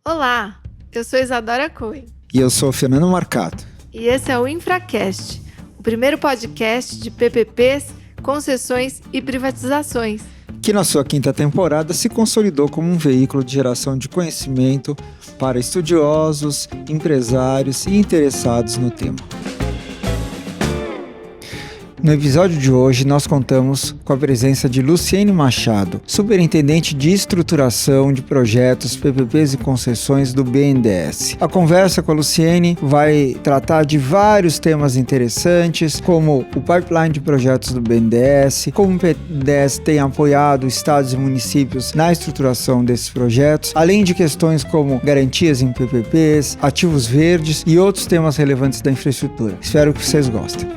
Olá, eu sou Isadora Cohen. E eu sou o Fernando Marcato. E esse é o InfraCast, o primeiro podcast de PPPs, concessões e privatizações. Que na sua quinta temporada se consolidou como um veículo de geração de conhecimento para estudiosos, empresários e interessados no tema. No episódio de hoje, nós contamos com a presença de Luciene Machado, superintendente de estruturação de projetos, PPPs e concessões do BNDES. A conversa com a Luciene vai tratar de vários temas interessantes, como o pipeline de projetos do BNDES, como o BNDES tem apoiado estados e municípios na estruturação desses projetos, além de questões como garantias em PPPs, ativos verdes e outros temas relevantes da infraestrutura. Espero que vocês gostem.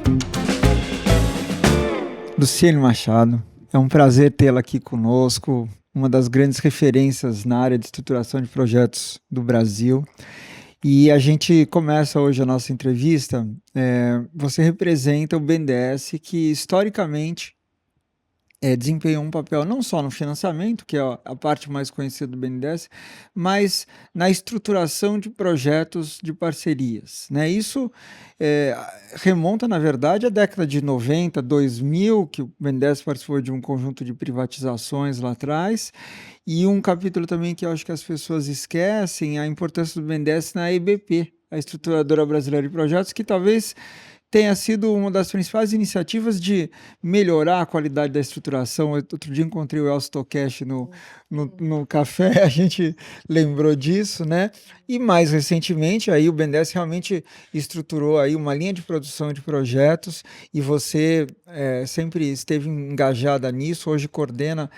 Luciene Machado, é um prazer tê-la aqui conosco, uma das grandes referências na área de estruturação de projetos do Brasil. E a gente começa hoje a nossa entrevista. Você representa o BNDES, que historicamente desempenhou um papel não só no financiamento, que é a parte mais conhecida do BNDES, mas na estruturação de projetos de parcerias, né? Isso remonta, na verdade, à década de 90, 2000, que o BNDES participou de um conjunto de privatizações lá atrás, e um capítulo também que eu acho que as pessoas esquecem, a importância do BNDES na EBP, a Estruturadora Brasileira de Projetos, que talvez tenha sido uma das principais iniciativas de melhorar a qualidade da estruturação. Outro dia encontrei o Elcio Tokeshi no café, a gente lembrou disso, né? E mais recentemente, aí o BNDES realmente estruturou aí uma linha de produção de projetos e você sempre esteve engajada nisso, hoje coordena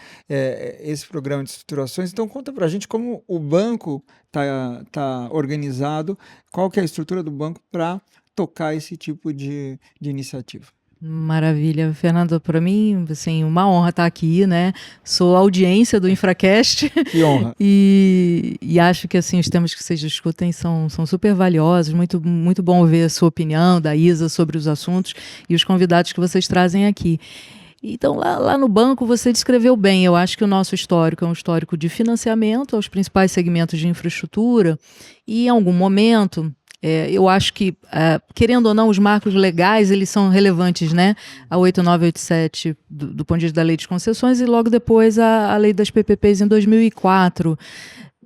esse programa de estruturações. Então conta pra gente como o banco tá organizado, qual que é a estrutura do banco para tocar esse tipo de iniciativa. Maravilha, Fernando, para mim, assim, uma honra estar aqui, né? Sou audiência do InfraCast. Que honra. E acho que, assim, os temas que vocês discutem são super valiosos, muito, muito bom ver a sua opinião, da Isa, sobre os assuntos e os convidados que vocês trazem aqui. Então, lá no banco, você descreveu bem. Eu acho que o nosso histórico é um histórico de financiamento aos principais segmentos de infraestrutura e, em algum momento, eu acho que, querendo ou não, os marcos legais, eles são relevantes, né? A 8987 do ponto de vista da lei de concessões e logo depois a lei das PPPs em 2004.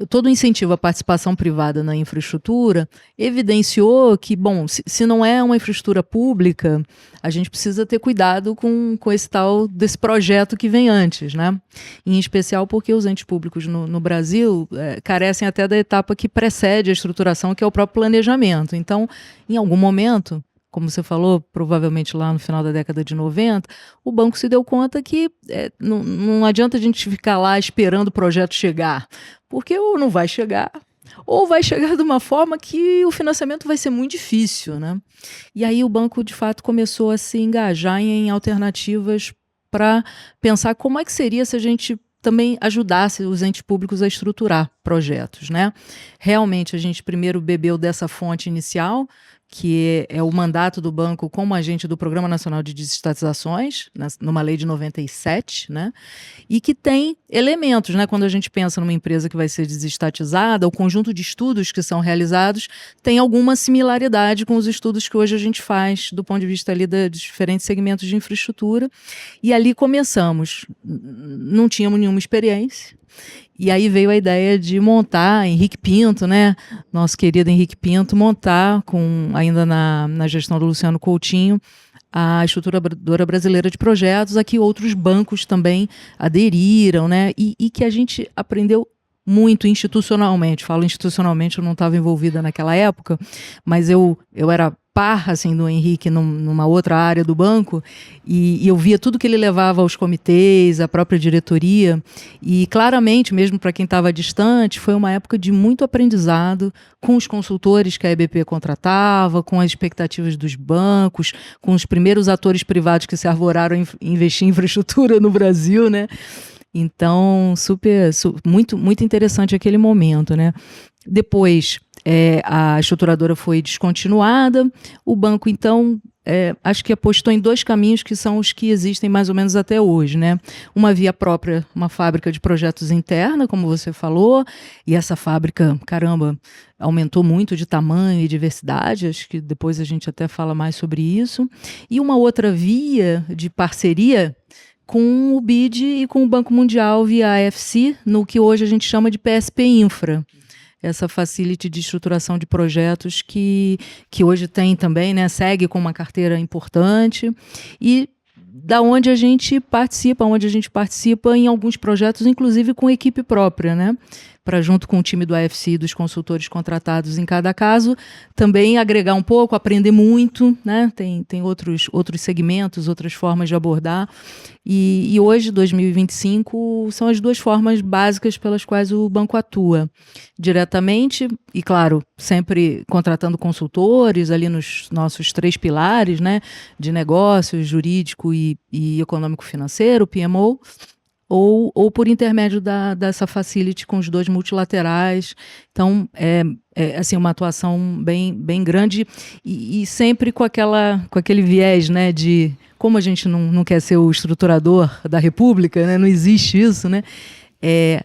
Todo o incentivo à participação privada na infraestrutura evidenciou que, bom, se não é uma infraestrutura pública, a gente precisa ter cuidado com esse tal desse projeto que vem antes, né? Em especial porque os entes públicos no Brasil carecem até da etapa que precede a estruturação, que é o próprio planejamento. Então, em algum momento, como você falou, provavelmente lá no final da década de 90, o banco se deu conta que não adianta a gente ficar lá esperando o projeto chegar, porque ou não vai chegar, ou vai chegar de uma forma que o financiamento vai ser muito difícil, né? E aí o banco, de fato, começou a se engajar em alternativas para pensar como é que seria se a gente também ajudasse os entes públicos a estruturar projetos, né? Realmente, a gente primeiro bebeu dessa fonte inicial, que é o mandato do banco como agente do Programa Nacional de Desestatizações, numa lei de 97, né? E que tem elementos, né? Quando a gente pensa numa empresa que vai ser desestatizada, o conjunto de estudos que são realizados tem alguma similaridade com os estudos que hoje a gente faz do ponto de vista ali dos diferentes segmentos de infraestrutura. E ali começamos. Não tínhamos nenhuma experiência. E aí veio a ideia de montar, Henrique Pinto, né? Nosso querido Henrique Pinto, montar, ainda na gestão do Luciano Coutinho, a Estruturadora Brasileira de Projetos, a que outros bancos também aderiram, né? E que a gente aprendeu muito institucionalmente. Falo institucionalmente, eu não estava envolvida naquela época, mas eu era par, assim, do Henrique numa outra área do banco, e eu via tudo que ele levava aos comitês, à própria diretoria, e claramente, mesmo para quem estava distante, foi uma época de muito aprendizado com os consultores que a EBP contratava, com as expectativas dos bancos, com os primeiros atores privados que se arvoraram em investir em infraestrutura no Brasil, né? Então, muito, muito interessante aquele momento, né? Depois, a estruturadora foi descontinuada, o banco, então, acho que apostou em 2 caminhos que são os que existem mais ou menos até hoje, né? Uma via própria, uma fábrica de projetos interna, como você falou, e essa fábrica, caramba, aumentou muito de tamanho e diversidade, acho que depois a gente até fala mais sobre isso. E uma outra via de parceria com o BID e com o Banco Mundial via AFC, no que hoje a gente chama de PSP Infra. Essa facility de estruturação de projetos que hoje tem também, né, segue com uma carteira importante e onde a gente participa em alguns projetos, inclusive com equipe própria, né, para junto com o time do AFC e dos consultores contratados em cada caso, também agregar um pouco, aprender muito, né, tem outros segmentos, outras formas de abordar, e hoje, 2025, são as 2 formas básicas pelas quais o banco atua, diretamente, e claro, sempre contratando consultores ali nos nossos 3 pilares, né, de negócios, jurídico e econômico-financeiro, PMO, ou por intermédio dessa facility com os 2 multilaterais. Então, assim, uma atuação bem grande e sempre com aquele viés, né, de como a gente não quer ser o estruturador da República, né, não existe isso, né,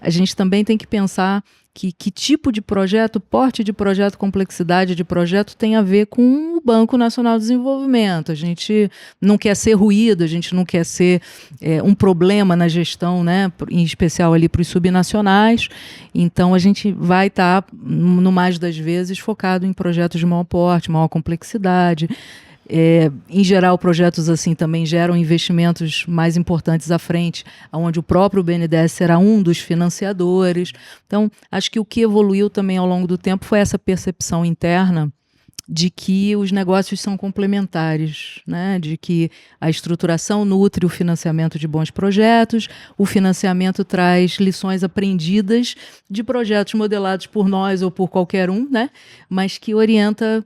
a gente também tem que pensar que tipo de projeto, porte de projeto, complexidade de projeto tem a ver com o Banco Nacional de Desenvolvimento. A gente não quer ser ruído, a gente não quer ser um problema na gestão, né, em especial ali para os subnacionais. Então, a gente vai estar, no mais das vezes, focado em projetos de maior porte, maior complexidade. Em geral, projetos assim também geram investimentos mais importantes à frente, onde o próprio BNDES será um dos financiadores. Então, acho que o que evoluiu também ao longo do tempo foi essa percepção interna de que os negócios são complementares, né? De que a estruturação nutre o financiamento de bons projetos, o financiamento traz lições aprendidas de projetos modelados por nós ou por qualquer um, né? Mas que orienta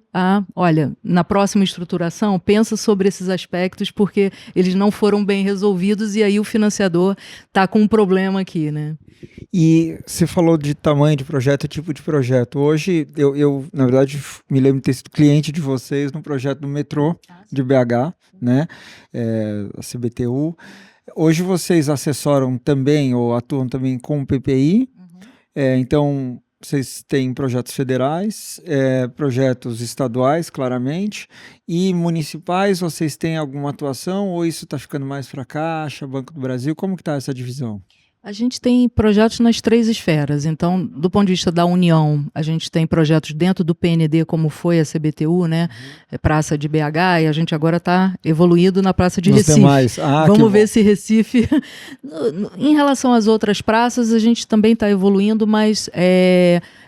olha, na próxima estruturação, pensa sobre esses aspectos porque eles não foram bem resolvidos e aí o financiador está com um problema aqui, né? E você falou de tamanho de projeto, tipo de projeto. Hoje, eu na verdade, me lembro de ter sido cliente de vocês no projeto do metrô de BH, né? A CBTU. Hoje vocês assessoram também, ou atuam também com o PPI. Então, vocês têm projetos federais, projetos estaduais, claramente, e municipais. Vocês têm alguma atuação, ou isso está ficando mais para a Caixa, Banco do Brasil? Como que está essa divisão? A gente tem projetos nas 3 esferas. Então, do ponto de vista da União, a gente tem projetos dentro do PND, como foi a CBTU, né? Praça de BH, e a gente agora está evoluindo na Praça de Recife. Demais. Vamos ver se Recife... Em relação às outras praças, a gente também está evoluindo, mas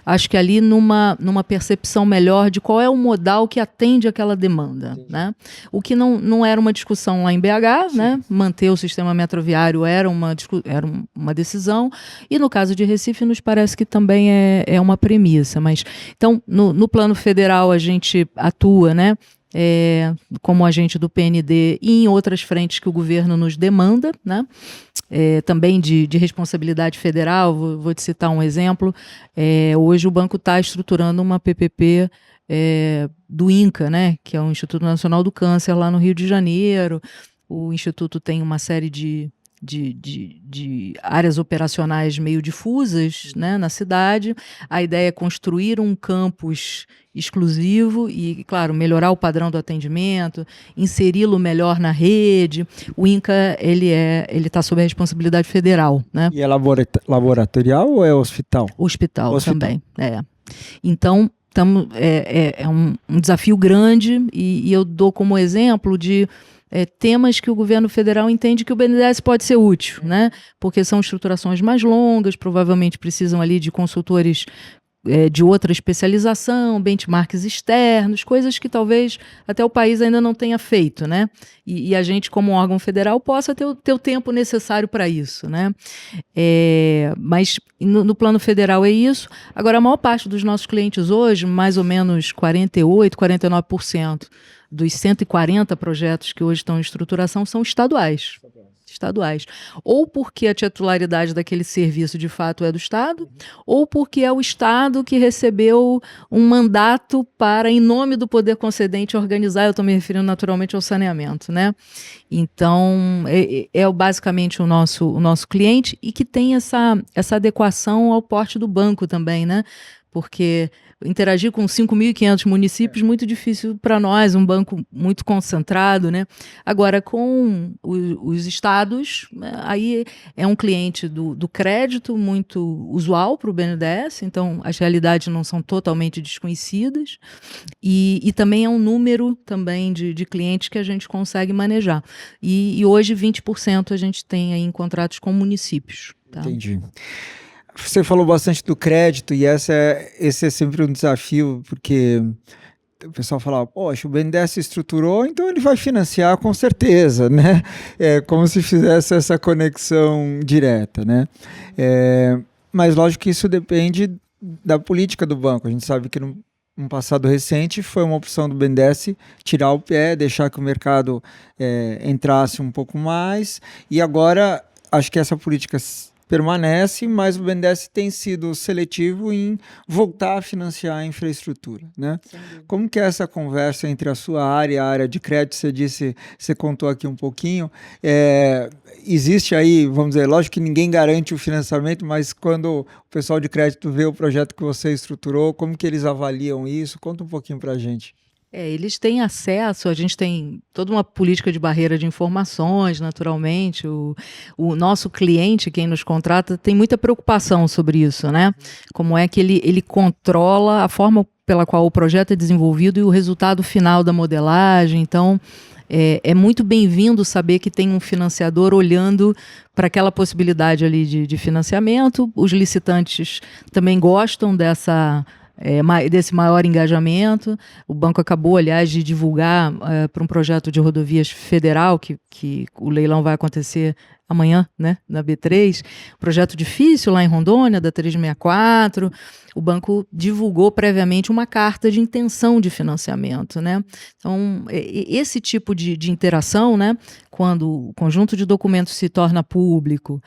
acho que ali numa percepção melhor de qual é o modal que atende aquela demanda, né? O que não era uma discussão lá em BH, né? Manter o sistema metroviário era uma decisão, e no caso de Recife nos parece que também é uma premissa. Mas, então, no plano federal a gente atua, né? Como agente do PND e em outras frentes que o governo nos demanda, né? Também de responsabilidade federal, vou te citar um exemplo. Hoje o banco está estruturando uma PPP do INCA, né? Que é o Instituto Nacional do Câncer, lá no Rio de Janeiro. O Instituto tem uma série de áreas operacionais meio difusas, né, na cidade. A ideia é construir um campus exclusivo e, claro, melhorar o padrão do atendimento, inseri-lo melhor na rede. O INCA, ele está sob a responsabilidade federal, né? E é laboratorial ou é hospital? Hospital também, Então, é um desafio grande e eu dou como exemplo de temas que o governo federal entende que o BNDES pode ser útil, né? Porque são estruturações mais longas, provavelmente precisam ali de consultores de outra especialização, benchmarks externos, coisas que talvez até o país ainda não tenha feito, né? E a gente, como órgão federal, possa ter o tempo necessário para isso, né? Mas no plano federal é isso. Agora, a maior parte dos nossos clientes hoje, mais ou menos 48%, 49%, dos 140 projetos que hoje estão em estruturação são estaduais. estaduais. Ou porque a titularidade daquele serviço de fato é do Estado, ou porque é o Estado que recebeu um mandato para, em nome do poder concedente, organizar, eu estou me referindo naturalmente ao saneamento, né? Então, é basicamente o nosso cliente e que tem essa adequação ao porte do banco também, né? Porque interagir com 5.500 municípios é muito difícil para nós, um banco muito concentrado, né? Agora, com os estados, aí é um cliente do crédito muito usual para o BNDES, então as realidades não são totalmente desconhecidas, e também é um número também de clientes que a gente consegue manejar. E hoje 20% a gente tem aí em contratos com municípios. Tá? Entendi. Você falou bastante do crédito e esse é sempre um desafio, porque o pessoal fala, poxa, o BNDES estruturou, então ele vai financiar com certeza, né? É como se fizesse essa conexão direta, né? Mas lógico que isso depende da política do banco. A gente sabe que no passado recente foi uma opção do BNDES tirar o pé, deixar que o mercado entrasse um pouco mais, e agora acho que essa política permanece, mas o BNDES tem sido seletivo em voltar a financiar a infraestrutura, né? Como que é essa conversa entre a sua área e a área de crédito? Você contou aqui um pouquinho. Existe aí, vamos dizer, lógico que ninguém garante o financiamento, mas quando o pessoal de crédito vê o projeto que você estruturou, como que eles avaliam isso? Conta um pouquinho para a gente. Eles têm acesso, a gente tem toda uma política de barreira de informações, naturalmente. O nosso cliente, quem nos contrata, tem muita preocupação sobre isso, né? Como é que ele controla a forma pela qual o projeto é desenvolvido e o resultado final da modelagem. Então, é muito bem-vindo saber que tem um financiador olhando para aquela possibilidade ali de financiamento. Os licitantes também gostam desse maior engajamento. O banco acabou, aliás, de divulgar para um projeto de rodovias federal, que o leilão vai acontecer amanhã, né, na B3, projeto difícil lá em Rondônia, da 364, o banco divulgou previamente uma carta de intenção de financiamento, né? Então, esse tipo de interação, né, quando o conjunto de documentos se torna público,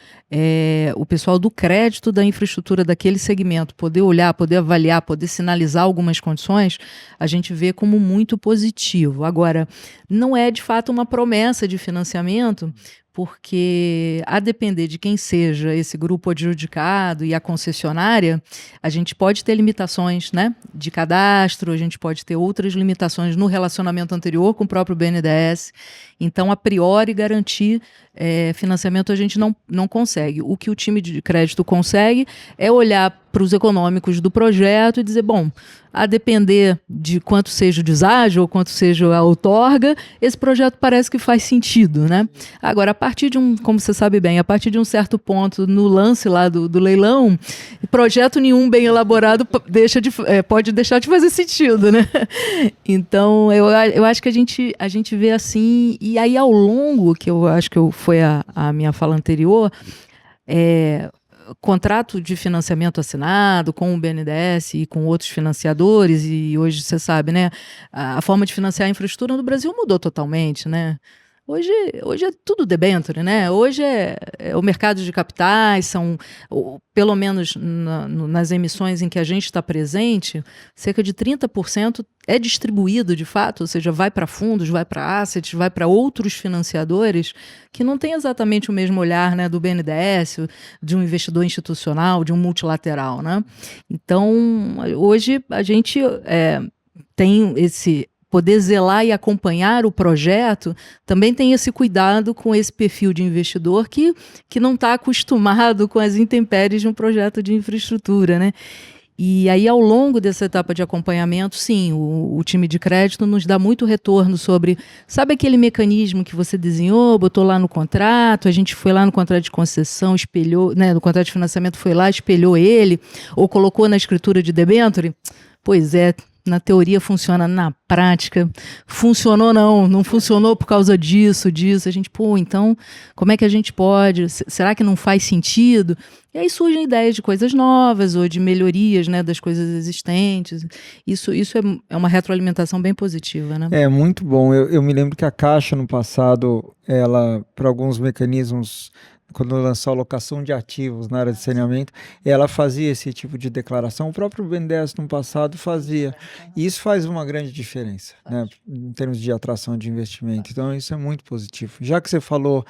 o pessoal do crédito da infraestrutura daquele segmento poder olhar, poder avaliar, poder sinalizar algumas condições, a gente vê como muito positivo. Agora, não é de fato uma promessa de financiamento, porque a depender de quem seja esse grupo adjudicado e a concessionária, a gente pode ter limitações, né, de cadastro, a gente pode ter outras limitações no relacionamento anterior com o próprio BNDES. Então, a priori, garantir financiamento a gente não consegue. O que o time de crédito consegue é olhar para os econômicos do projeto e dizer, bom, a depender de quanto seja o deságio ou quanto seja a outorga, esse projeto parece que faz sentido, né? Agora, a partir de como você sabe bem, a partir de um certo ponto no lance lá do leilão, projeto nenhum bem elaborado pode deixar de fazer sentido, né? Então, eu acho que a gente vê assim, e aí ao longo, que eu acho que foi a minha fala anterior, contrato de financiamento assinado com o BNDES e com outros financiadores, e hoje você sabe, né, a forma de financiar a infraestrutura no Brasil mudou totalmente, né? Hoje é tudo debênture, né? Hoje é o mercado de capitais, pelo menos nas emissões em que a gente está presente, cerca de 30% é distribuído de fato, ou seja, vai para fundos, vai para assets, vai para outros financiadores que não têm exatamente o mesmo olhar, né, do BNDES, de um investidor institucional, de um multilateral, né? Então, hoje a gente tem esse poder zelar e acompanhar o projeto, também tem esse cuidado com esse perfil de investidor que não está acostumado com as intempéries de um projeto de infraestrutura, né? E aí, ao longo dessa etapa de acompanhamento, sim, o time de crédito nos dá muito retorno sobre, sabe aquele mecanismo que você desenhou, botou lá no contrato, a gente foi lá no contrato de concessão, espelhou, né, no contrato de financiamento foi lá, espelhou ele, ou colocou na escritura de debênture? Pois é, na teoria funciona, na prática funcionou não funcionou por causa disso, a gente, então como é que a gente pode, será que não faz sentido? E aí surgem ideias de coisas novas ou de melhorias, né, das coisas existentes. Isso é uma retroalimentação bem positiva, né? É muito bom. Eu me lembro que a Caixa no passado, ela, para alguns mecanismos, quando lançou a alocação de ativos na área de saneamento, ela fazia esse tipo de declaração. O próprio BNDES no passado fazia. E isso faz uma grande diferença, né, em termos de atração de investimento. Então, isso é muito positivo. Já que você falou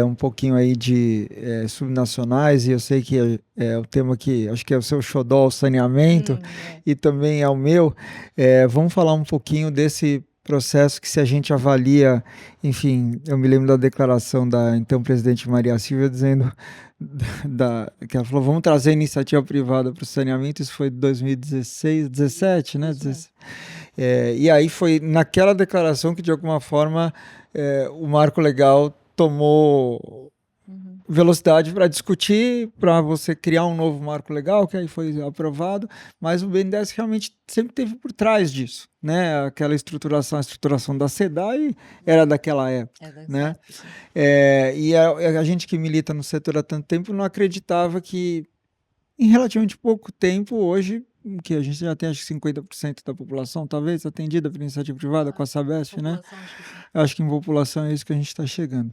um pouquinho aí de subnacionais, e eu sei que é o tema que acho que é o seu xodó, o saneamento, e também é o meu, vamos falar um pouquinho desse processo que, se a gente avalia, enfim, eu me lembro da declaração da então presidente Maria Silvia dizendo que ela falou, vamos trazer iniciativa privada para o saneamento. Isso foi 2016, 17, né? E aí foi naquela declaração que, de alguma forma, o marco legal tomou velocidade para discutir, para você criar um novo marco legal, que aí foi aprovado, mas o BNDES realmente sempre teve por trás disso, né? Aquela estruturação, a estruturação da SEDAI era daquela época, né? E a gente que milita no setor há tanto tempo não acreditava que, em relativamente pouco tempo, hoje, que a gente já tem acho que 50% da população, talvez, atendida por iniciativa privada com a Sabesp, né? Acho que em população é isso que a gente está chegando.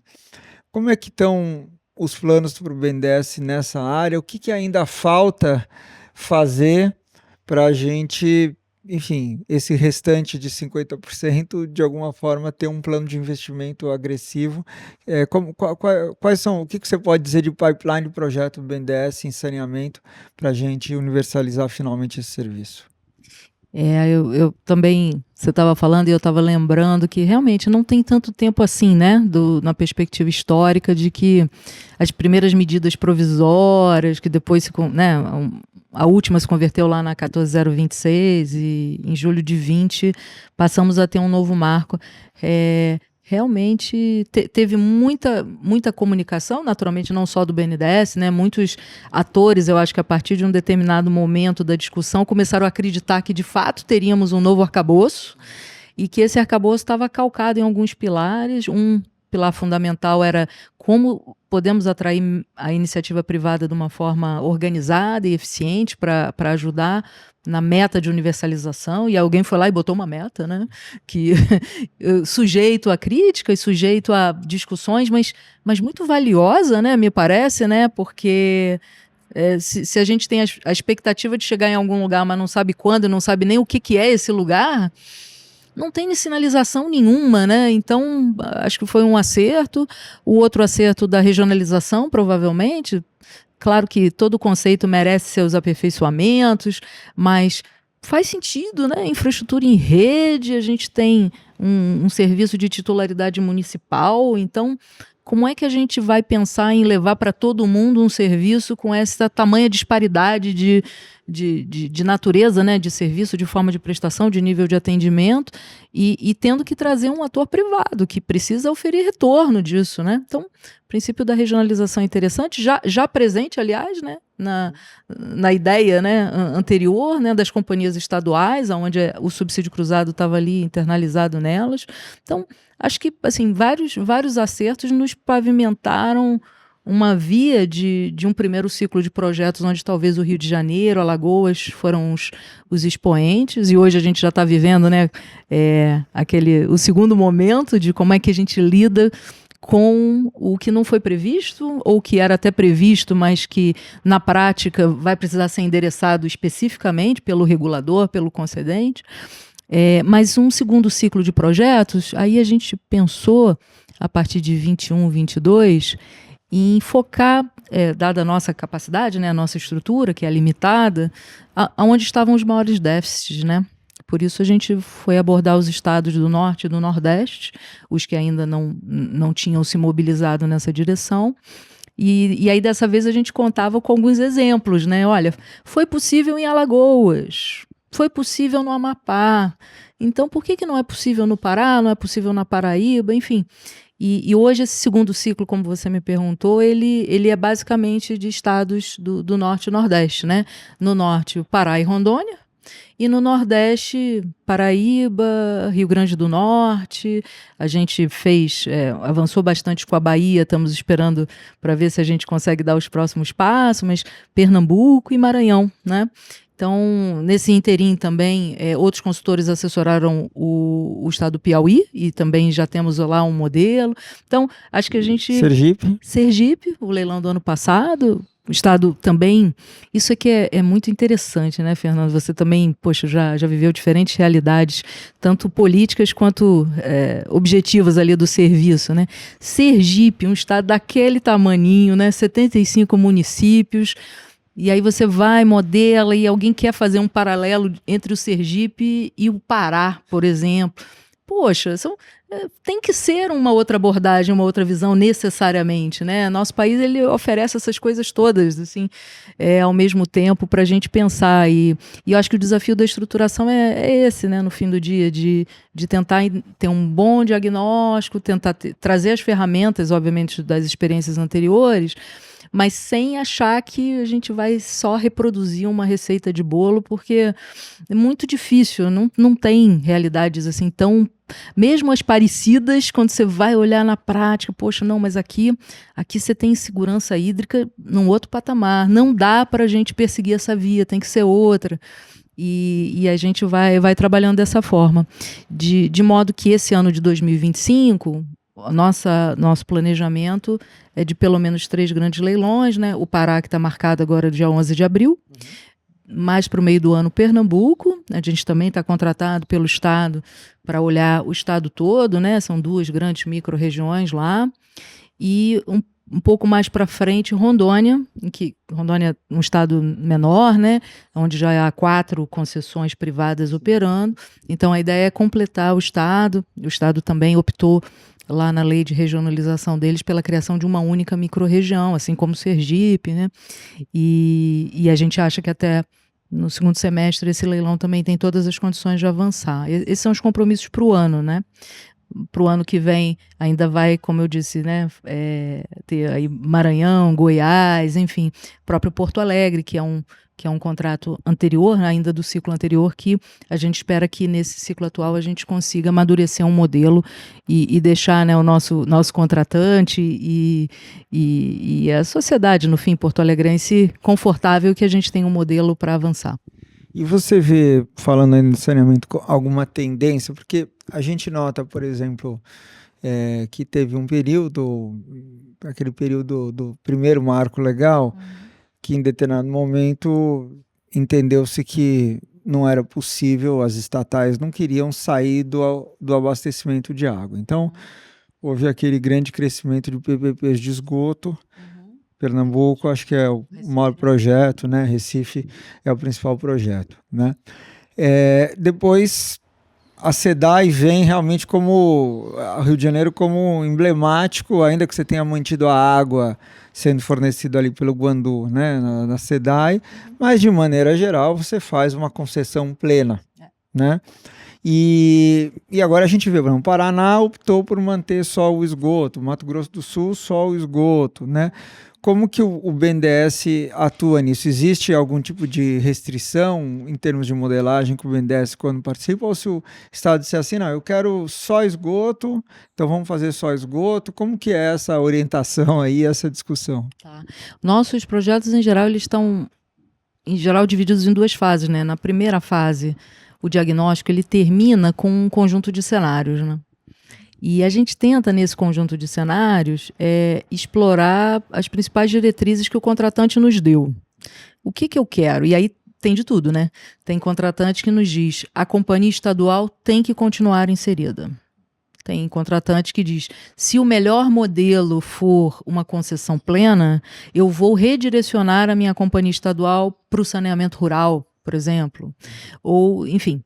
Como é que estão os planos para o BNDES nessa área? O que ainda falta fazer para a gente, enfim, esse restante de 50%, de alguma forma, ter um plano de investimento agressivo? Quais são, o que você pode dizer de pipeline de projeto do BNDES em saneamento para a gente universalizar finalmente esse serviço? Eu também, você estava falando e eu estava lembrando que realmente não tem tanto tempo assim, né, na perspectiva histórica, de que as primeiras medidas provisórias, que depois, né, a última se converteu lá na 14026 e em julho de 20 passamos a ter um novo marco. Realmente teve muita comunicação, naturalmente não só do BNDES, né? Muitos atores, eu acho que a partir de um determinado momento da discussão, começaram a acreditar que de fato teríamos um novo arcabouço e que esse arcabouço estava calcado em alguns pilares. Um pilar fundamental era como podemos atrair a iniciativa privada de uma forma organizada e eficiente para ajudar na meta de universalização, e alguém foi lá e botou uma meta, né, que sujeito a críticas, sujeito a discussões, mas muito valiosa, né, me parece, né, porque se a gente tem a expectativa de chegar em algum lugar, mas não sabe quando, não sabe nem o que é esse lugar, não tem sinalização nenhuma, né? Então, acho que foi um acerto. O outro acerto da regionalização, provavelmente. Claro que todo conceito merece seus aperfeiçoamentos, mas faz sentido, né? Infraestrutura em rede, a gente tem um serviço de titularidade municipal, então como é que a gente vai pensar em levar para todo mundo um serviço com essa tamanha disparidade de natureza, né, de serviço, de forma de prestação, de nível de atendimento, e tendo que trazer um ator privado que precisa oferir retorno disso, né? Então, o princípio da regionalização é interessante, já presente, aliás, né, na ideia, né, anterior, né, das companhias estaduais, onde o subsídio cruzado estava ali internalizado nelas. Então, acho que assim, vários acertos nos pavimentaram uma via de um primeiro ciclo de projetos onde talvez o Rio de Janeiro, Alagoas foram os expoentes, e hoje a gente já está vivendo, né, o segundo momento de como é que a gente lida com o que não foi previsto, ou que era até previsto, mas que na prática vai precisar ser endereçado especificamente pelo regulador, pelo concedente. Mas um segundo ciclo de projetos, aí a gente pensou, a partir de 21, 22, em focar, dada a nossa capacidade, né, a nossa estrutura, que é limitada, aonde estavam os maiores déficits, né? Por isso a gente foi abordar os estados do Norte e do Nordeste, os que ainda não tinham se mobilizado nessa direção. E aí, dessa vez, a gente contava com alguns exemplos, né? Olha, foi possível em Alagoas, foi possível no Amapá. Então, por que não é possível no Pará, não é possível na Paraíba, enfim. E hoje esse segundo ciclo, como você me perguntou, ele é basicamente de estados do Norte e Nordeste, né? No Norte, o Pará e Rondônia, E no Nordeste, Paraíba, Rio Grande do Norte, a gente avançou bastante com a Bahia, estamos esperando para ver se a gente consegue dar os próximos passos, mas Pernambuco e Maranhão, né? Então, nesse interim também, outros consultores assessoraram o estado do Piauí e também já temos lá um modelo. Então, acho que a gente... Sergipe, o leilão do ano passado, o estado também... Isso aqui é muito interessante, né, Fernando? Você também, poxa, já viveu diferentes realidades, tanto políticas quanto objetivas ali do serviço, né? Sergipe, um estado daquele tamaninho, né? 75 municípios... E aí você vai, modela, e alguém quer fazer um paralelo entre o Sergipe e o Pará, por exemplo. Poxa, tem que ser uma outra abordagem, uma outra visão necessariamente, né? Nosso país, ele oferece essas coisas todas, assim, ao mesmo tempo, para a gente pensar. E eu acho que o desafio da estruturação é esse, né? No fim do dia, de tentar ter um bom diagnóstico, tentar trazer as ferramentas, obviamente, das experiências anteriores, mas sem achar que a gente vai só reproduzir uma receita de bolo, porque é muito difícil, não tem realidades assim tão... Mesmo as parecidas, quando você vai olhar na prática, poxa, não, mas aqui você tem segurança hídrica num outro patamar, não dá para a gente perseguir essa via, tem que ser outra. E a gente vai trabalhando dessa forma, de modo que esse ano de 2025... Nosso planejamento é de pelo menos 3 grandes leilões, né? O Pará, que está marcado agora dia 11 de abril, mais para o meio do ano Pernambuco, a gente também está contratado pelo Estado para olhar o Estado todo, né? São 2 grandes micro-regiões lá, e um pouco mais para frente Rondônia, Rondônia é um estado menor, né? Onde já há 4 concessões privadas operando, então a ideia é completar o Estado também optou lá na lei de regionalização deles pela criação de uma única micro-região, assim como Sergipe, né? E a gente acha que até no segundo semestre esse leilão também tem todas as condições de avançar. Esses são os compromissos para o ano, né? Para o ano que vem ainda vai, como eu disse, né, ter aí Maranhão, Goiás, enfim, próprio Porto Alegre, que é um contrato anterior, ainda do ciclo anterior, que a gente espera que nesse ciclo atual a gente consiga amadurecer um modelo e deixar, né, o nosso contratante e a sociedade, no fim, porto-alegrense, confortável que a gente tenha um modelo para avançar. E você vê, falando aí no saneamento, alguma tendência? Porque a gente nota, por exemplo, que teve um período, aquele período do primeiro marco legal, que em determinado momento entendeu-se que não era possível, as estatais não queriam sair do abastecimento de água. Então, houve aquele grande crescimento de PPPs de esgoto. Pernambuco, acho que é o maior projeto, né? Recife é o principal projeto, né? Depois, a SEDAI vem realmente como o Rio de Janeiro como emblemático, ainda que você tenha mantido a água sendo fornecida ali pelo Guandu, né? Na SEDAI, mas de maneira geral você faz uma concessão plena, né? E agora a gente vê, por exemplo, o Paraná optou por manter só o esgoto, Mato Grosso do Sul só o esgoto, né? Como que o BNDES atua nisso? Existe algum tipo de restrição em termos de modelagem com o BNDES quando participa? Ou se o Estado disser assim, não, eu quero só esgoto, então vamos fazer só esgoto? Como que é essa orientação aí, essa discussão? Tá. Nossos projetos, em geral, eles estão, divididos em 2 fases, né? Na primeira fase, o diagnóstico, ele termina com um conjunto de cenários, né? E a gente tenta, nesse conjunto de cenários, explorar as principais diretrizes que o contratante nos deu. O que eu quero? E aí tem de tudo, né? Tem contratante que nos diz, a companhia estadual tem que continuar inserida. Tem contratante que diz, se o melhor modelo for uma concessão plena, eu vou redirecionar a minha companhia estadual para o saneamento rural, por exemplo. Ou, enfim,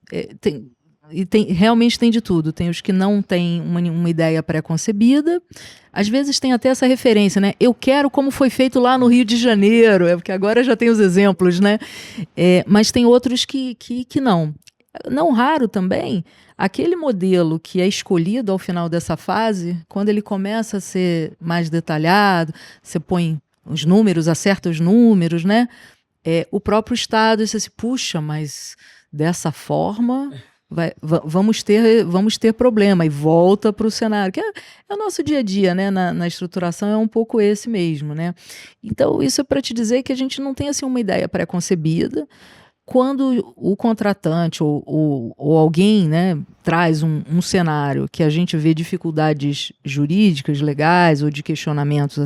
realmente tem de tudo. Tem os que não têm uma ideia pré-concebida. Às vezes tem até essa referência, né? Eu quero como foi feito lá no Rio de Janeiro, porque agora já tem os exemplos, né? Mas tem outros que não. Não raro também, aquele modelo que é escolhido ao final dessa fase, quando ele começa a ser mais detalhado, você põe os números, acerta os números, né? o próprio Estado disse assim, puxa, mas dessa forma vamos ter problema, e volta para o cenário, que é o nosso dia a dia, né? Na estruturação é um pouco esse mesmo, né? Então, isso é para te dizer que a gente não tem assim, uma ideia pré-concebida. Quando o contratante ou alguém, né, traz um cenário que a gente vê dificuldades jurídicas, legais ou de questionamentos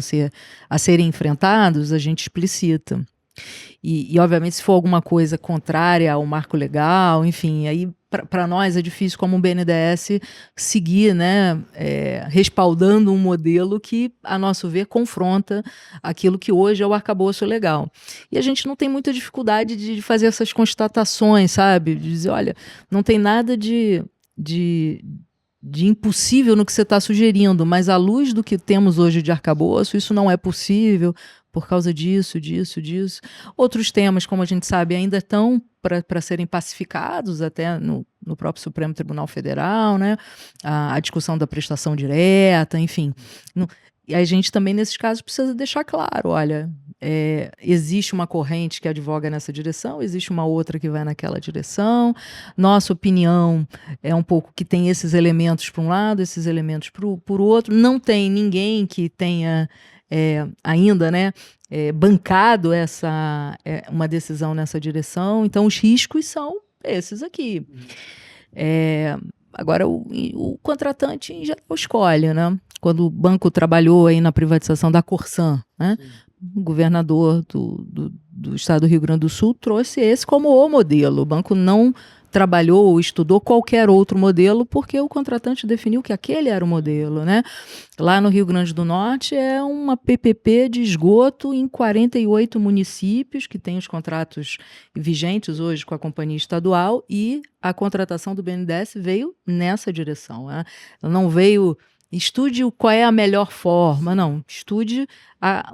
a serem enfrentados, a gente explicita. E, obviamente, se for alguma coisa contrária ao marco legal, enfim, aí para nós é difícil, como um BNDES, seguir, né, respaldando um modelo que, a nosso ver, confronta aquilo que hoje é o arcabouço legal. E a gente não tem muita dificuldade de fazer essas constatações, sabe? De dizer, olha, não tem nada de impossível no que você está sugerindo, mas à luz do que temos hoje de arcabouço, isso não é possível por causa disso. Outros temas, como a gente sabe, ainda estão para serem pacificados até no próprio Supremo Tribunal Federal, né? A discussão da prestação direta, enfim. E a gente também, nesses casos, precisa deixar claro, olha, existe uma corrente que advoga nessa direção, existe uma outra que vai naquela direção, nossa opinião é um pouco que tem esses elementos para um lado, esses elementos por outro, não tem ninguém que tenha ainda, né, bancado uma decisão nessa direção, então os riscos são esses aqui. Agora, o contratante em geral escolhe, né? Quando o banco trabalhou aí na privatização da Corsan, né? O governador do estado do Rio Grande do Sul trouxe esse como o modelo. O banco não trabalhou ou estudou qualquer outro modelo porque o contratante definiu que aquele era o modelo, né? Lá no Rio Grande do Norte é uma PPP de esgoto em 48 municípios que tem os contratos vigentes hoje com a companhia estadual, e a contratação do BNDES veio nessa direção, né? Não veio... Estude qual é a melhor forma, não. Estude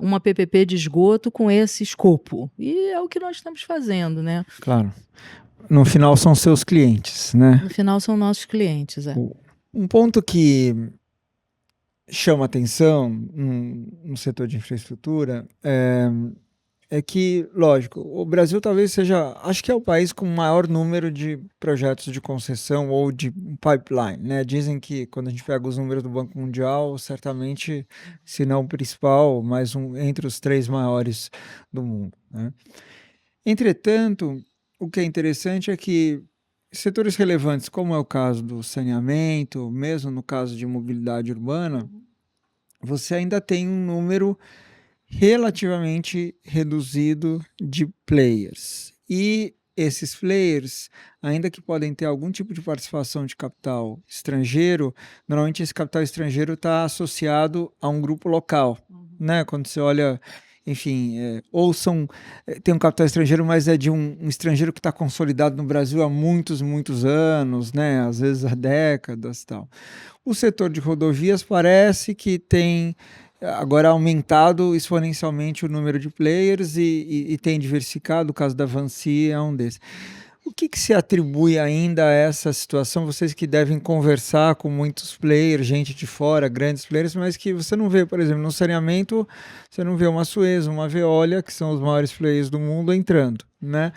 uma PPP de esgoto com esse escopo. E é o que nós estamos fazendo, né? Claro. No final são seus clientes, né? No final são nossos clientes, Um ponto que chama atenção no setor de infraestrutura é que, lógico, o Brasil talvez seja, acho que é o país com o maior número de projetos de concessão ou de pipeline, né? Dizem que quando a gente pega os números do Banco Mundial, certamente, se não o principal, mas entre os 3 maiores do mundo, né? Entretanto, o que é interessante é que setores relevantes, como é o caso do saneamento, mesmo no caso de mobilidade urbana, você ainda tem um número relativamente reduzido de players. E esses players, ainda que podem ter algum tipo de participação de capital estrangeiro, normalmente esse capital estrangeiro está associado a um grupo local, né? Quando você olha, enfim, tem um capital estrangeiro, mas é de um estrangeiro que está consolidado no Brasil há muitos anos, né? Às vezes há décadas e tal. O setor de rodovias parece que tem agora aumentado exponencialmente o número de players e tem diversificado. O caso da Vinci é um desses. O que se atribui ainda a essa situação? Vocês que devem conversar com muitos players, gente de fora, grandes players, mas que você não vê, por exemplo, no saneamento, você não vê uma Suez, uma Veolia, que são os maiores players do mundo, entrando, né?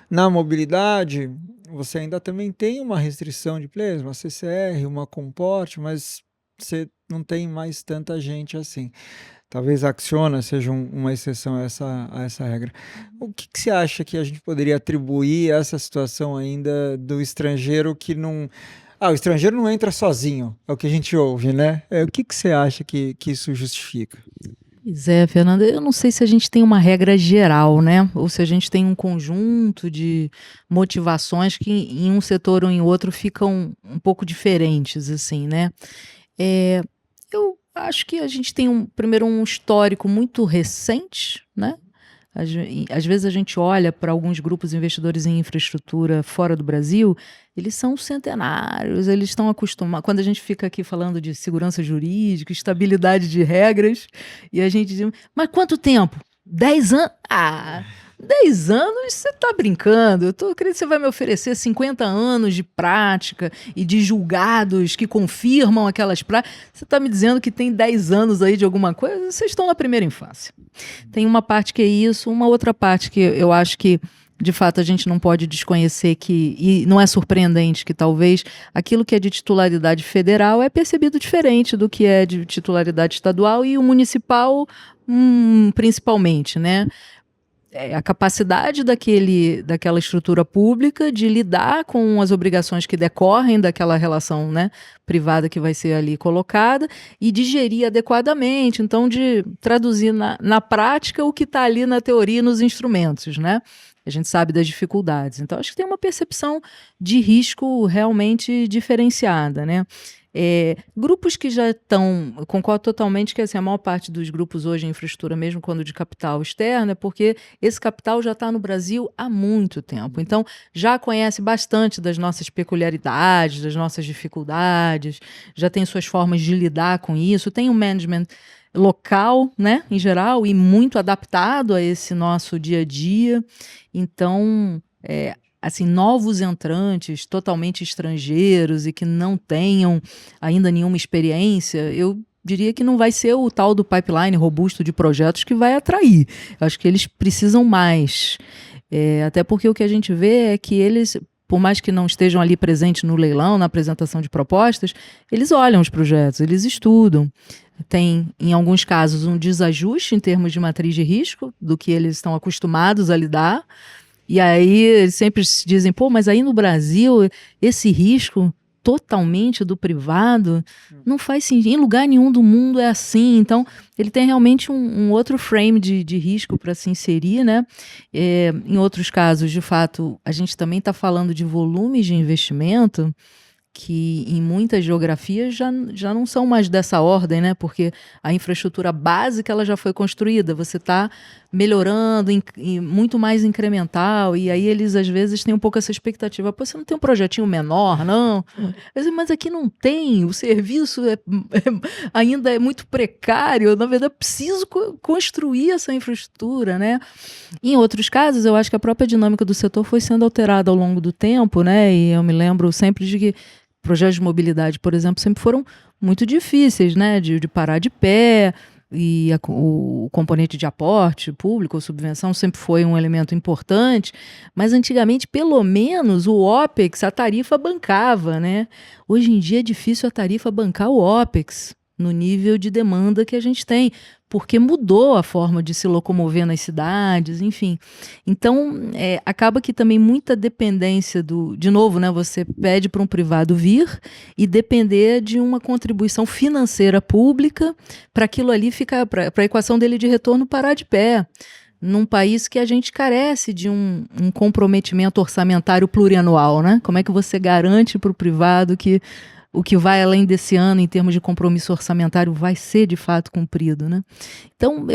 Na mobilidade, você ainda também tem uma restrição de players, uma CCR, uma Comporte, mas você não tem mais tanta gente assim. Talvez a Acciona seja uma exceção a essa regra. O que você acha que a gente poderia atribuir a essa situação ainda do estrangeiro que não... o estrangeiro não entra sozinho, é o que a gente ouve, né? O que você acha que isso justifica? Pois é, Fernanda, eu não sei se a gente tem uma regra geral, né? Ou se a gente tem um conjunto de motivações que em um setor ou em outro ficam um pouco diferentes, assim, né? Eu acho que a gente tem primeiro um histórico muito recente, né? Às vezes a gente olha para alguns grupos investidores em infraestrutura fora do Brasil, eles são centenários, eles estão acostumados. Quando a gente fica aqui falando de segurança jurídica, estabilidade de regras, e a gente diz, mas quanto tempo? 10 anos? 10 anos, você está brincando. Eu tô querendo que você vai me oferecer 50 anos de prática e de julgados que confirmam aquelas práticas. Você está me dizendo que tem 10 anos aí de alguma coisa? Vocês estão na primeira infância. Tem uma parte que é isso, uma outra parte que eu acho que, de fato, a gente não pode desconhecer que, e não é surpreendente que talvez aquilo que é de titularidade federal é percebido diferente do que é de titularidade estadual e o municipal, principalmente, né? A capacidade daquela estrutura pública de lidar com as obrigações que decorrem daquela relação, né, privada que vai ser ali colocada e de gerir adequadamente, então de traduzir na prática o que está ali na teoria e nos instrumentos, né? A gente sabe das dificuldades. Então, acho que tem uma percepção de risco realmente diferenciada, né? Grupos que já estão, eu concordo totalmente que assim, a maior parte dos grupos hoje em infraestrutura, mesmo quando de capital externo, é porque esse capital já está no Brasil há muito tempo. Então, já conhece bastante das nossas peculiaridades, das nossas dificuldades, já tem suas formas de lidar com isso, tem um management local, né, em geral, e muito adaptado a esse nosso dia a dia. Então, assim, novos entrantes totalmente estrangeiros e que não tenham ainda nenhuma experiência, eu diria que não vai ser o tal do pipeline robusto de projetos que vai atrair. Eu acho que eles precisam mais. Até porque o que a gente vê é que eles, por mais que não estejam ali presentes no leilão, na apresentação de propostas, eles olham os projetos, eles estudam. Tem, em alguns casos, um desajuste em termos de matriz de risco do que eles estão acostumados a lidar. E aí eles sempre dizem, pô, mas aí no Brasil esse risco totalmente do privado não faz sentido, em lugar nenhum do mundo é assim. Então ele tem realmente um outro frame de risco para se inserir, né? Em outros casos, de fato, a gente também está falando de volumes de investimento que em muitas geografias já não são mais dessa ordem, né? Porque a infraestrutura básica ela já foi construída, você está melhorando, muito mais incremental, e aí eles às vezes têm um pouco essa expectativa, pô, você não tem um projetinho menor, não? Mas aqui não tem, o serviço ainda é muito precário, na verdade preciso construir essa infraestrutura, né? Em outros casos, eu acho que a própria dinâmica do setor foi sendo alterada ao longo do tempo, né? E eu me lembro sempre de que projetos de mobilidade, por exemplo, sempre foram muito difíceis, né, de parar de pé, e o componente de aporte público ou subvenção sempre foi um elemento importante, mas antigamente, pelo menos, o OPEX, a tarifa bancava, né? Hoje em dia é difícil a tarifa bancar o OPEX no nível de demanda que a gente tem, porque mudou a forma de se locomover nas cidades, enfim. Então, acaba que também muita dependência de novo, né, você pede para um privado vir e depender de uma contribuição financeira pública para aquilo ali ficar, para a equação dele de retorno parar de pé. Num país que a gente carece de um comprometimento orçamentário plurianual, né? Como é que você garante para o privado que o que vai além desse ano em termos de compromisso orçamentário vai ser de fato cumprido, né? Então,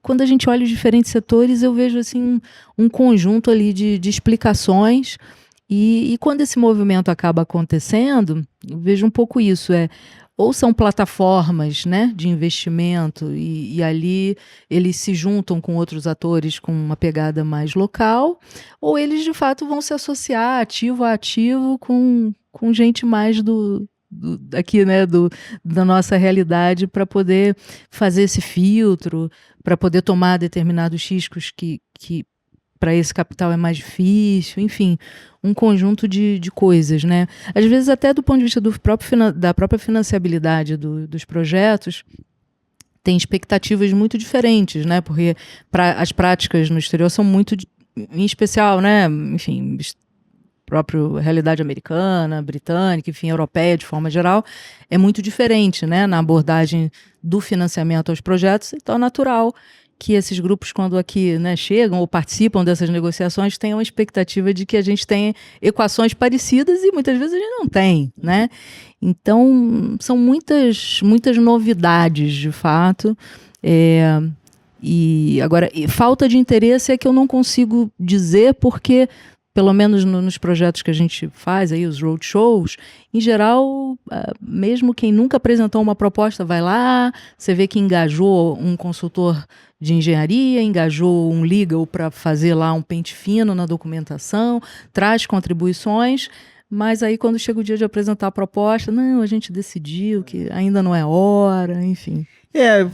quando a gente olha os diferentes setores, eu vejo assim, um conjunto ali de explicações e quando esse movimento acaba acontecendo, eu vejo um pouco isso, ou são plataformas, né, de investimento e ali eles se juntam com outros atores com uma pegada mais local, ou eles de fato vão se associar ativo a ativo com gente mais aqui, né, da nossa realidade para poder fazer esse filtro, para poder tomar determinados riscos que para esse capital é mais difícil, enfim, um conjunto de coisas, né? Às vezes até do ponto de vista da própria financiabilidade dos projetos, tem expectativas muito diferentes, né? Porque as práticas no exterior são muito, em especial, né? Enfim, própria realidade americana, britânica, enfim, europeia de forma geral, é muito diferente, né, na abordagem do financiamento aos projetos, então é natural que esses grupos, quando aqui, né, chegam ou participam dessas negociações, tenham a expectativa de que a gente tenha equações parecidas e muitas vezes a gente não tem, né? Então, são muitas novidades, de fato, e agora, falta de interesse é que eu não consigo dizer porque pelo menos nos projetos que a gente faz, aí, os roadshows, em geral, mesmo quem nunca apresentou uma proposta vai lá, você vê que engajou um consultor de engenharia, engajou um legal para fazer lá um pente fino na documentação, traz contribuições, mas aí quando chega o dia de apresentar a proposta, não, a gente decidiu que ainda não é hora, enfim.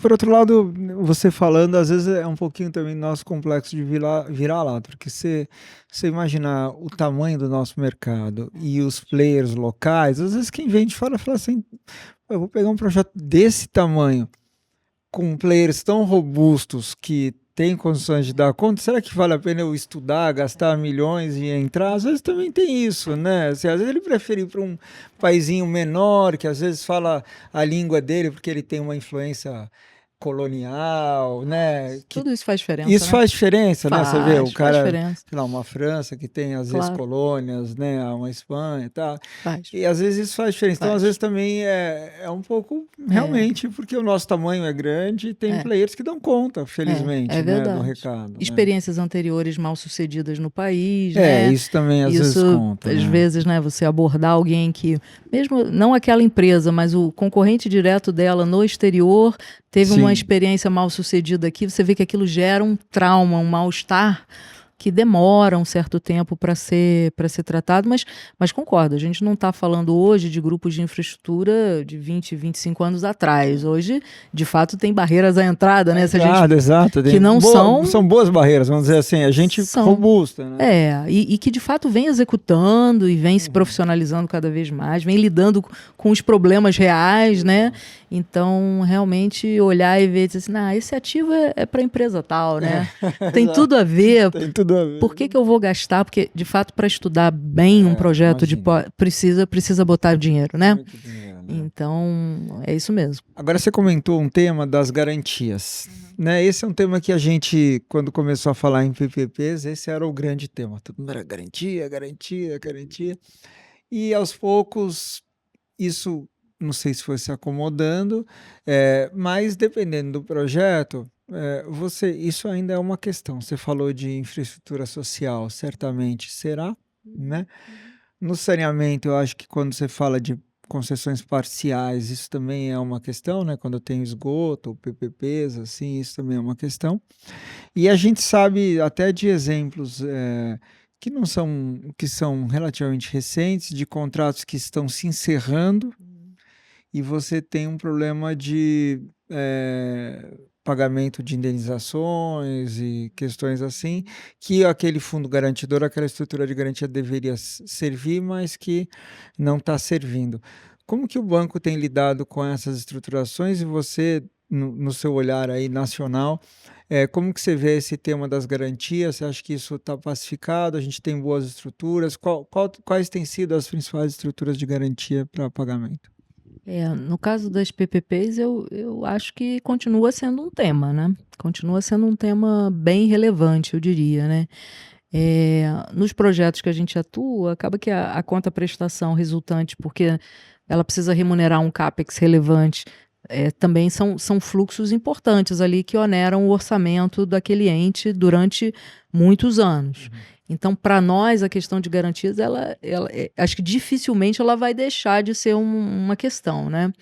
Por outro lado, você falando, às vezes é um pouquinho também nosso complexo de virar lata, porque você imaginar o tamanho do nosso mercado e os players locais, às vezes quem vem de fora fala assim, eu vou pegar um projeto desse tamanho, com players tão robustos que têm condições de dar conta, será que vale a pena eu estudar, gastar milhões e entrar? Às vezes também tem isso, né? Assim, às vezes ele prefere ir para um paizinho menor, que às vezes fala a língua dele, porque ele tem uma influência colonial, né? Tudo isso faz diferença, Isso né? faz diferença, né? Você vê o cara, diferença. sei lá, uma França que tem às vezes colônias, né? Uma Espanha e tal. E às vezes isso faz diferença. Então, às vezes também é um pouco, realmente, porque o nosso tamanho é grande e tem players que dão conta, felizmente, né? Do recado. Experiências anteriores mal sucedidas no país, né? Isso também às vezes conta. Às vezes, né? Você abordar alguém que, mesmo não aquela empresa, mas o concorrente direto dela no exterior, teve uma experiência mal sucedida aqui, você vê que aquilo gera um trauma, um mal-estar que demora um certo tempo para ser tratado, mas concordo, a gente não está falando hoje de grupos de infraestrutura de 20, 25 anos atrás. Hoje, de fato, tem barreiras à entrada, né? Exato. Que não são boas barreiras, vamos dizer assim, a gente robusta, né? E que de fato vem executando e vem se profissionalizando cada vez mais, vem lidando com os problemas reais, né? Então, realmente, olhar e ver e dizer assim, esse ativo é para a empresa tal, né? Tem tudo a ver. Tem tudo a ver. Por que eu vou gastar? Porque, de fato, para estudar bem um projeto precisa botar dinheiro, né? Muito dinheiro, né? Então, é isso mesmo. Agora, você comentou um tema das garantias. Né? Esse é um tema que a gente, quando começou a falar em PPPs, esse era o grande tema. Todo mundo era garantia. E, aos poucos, isso... não sei se foi se acomodando, mas dependendo do projeto, isso ainda é uma questão. Você falou de infraestrutura social, certamente será, né? No saneamento, eu acho que quando você fala de concessões parciais, isso também é uma questão, né? Quando eu tenho esgoto ou PPPs, assim, isso também é uma questão. E a gente sabe até de exemplos que são relativamente recentes, de contratos que estão se encerrando, e você tem um problema de pagamento de indenizações e questões assim, que aquele fundo garantidor, aquela estrutura de garantia deveria servir, mas que não está servindo. Como que o banco tem lidado com essas estruturações e você, no seu olhar aí nacional, como que você vê esse tema das garantias? Você acha que isso está pacificado? A gente tem boas estruturas? Quais têm sido as principais estruturas de garantia para pagamento? No caso das PPPs, eu acho que continua sendo um tema, né? Continua sendo um tema bem relevante, eu diria, né? Nos projetos que a gente atua, acaba que a conta-prestação resultante, porque ela precisa remunerar um CAPEX relevante, também são fluxos importantes ali que oneram o orçamento daquele ente durante muitos anos. Então, para nós, a questão de garantias, acho que dificilmente ela vai deixar de ser uma questão, né?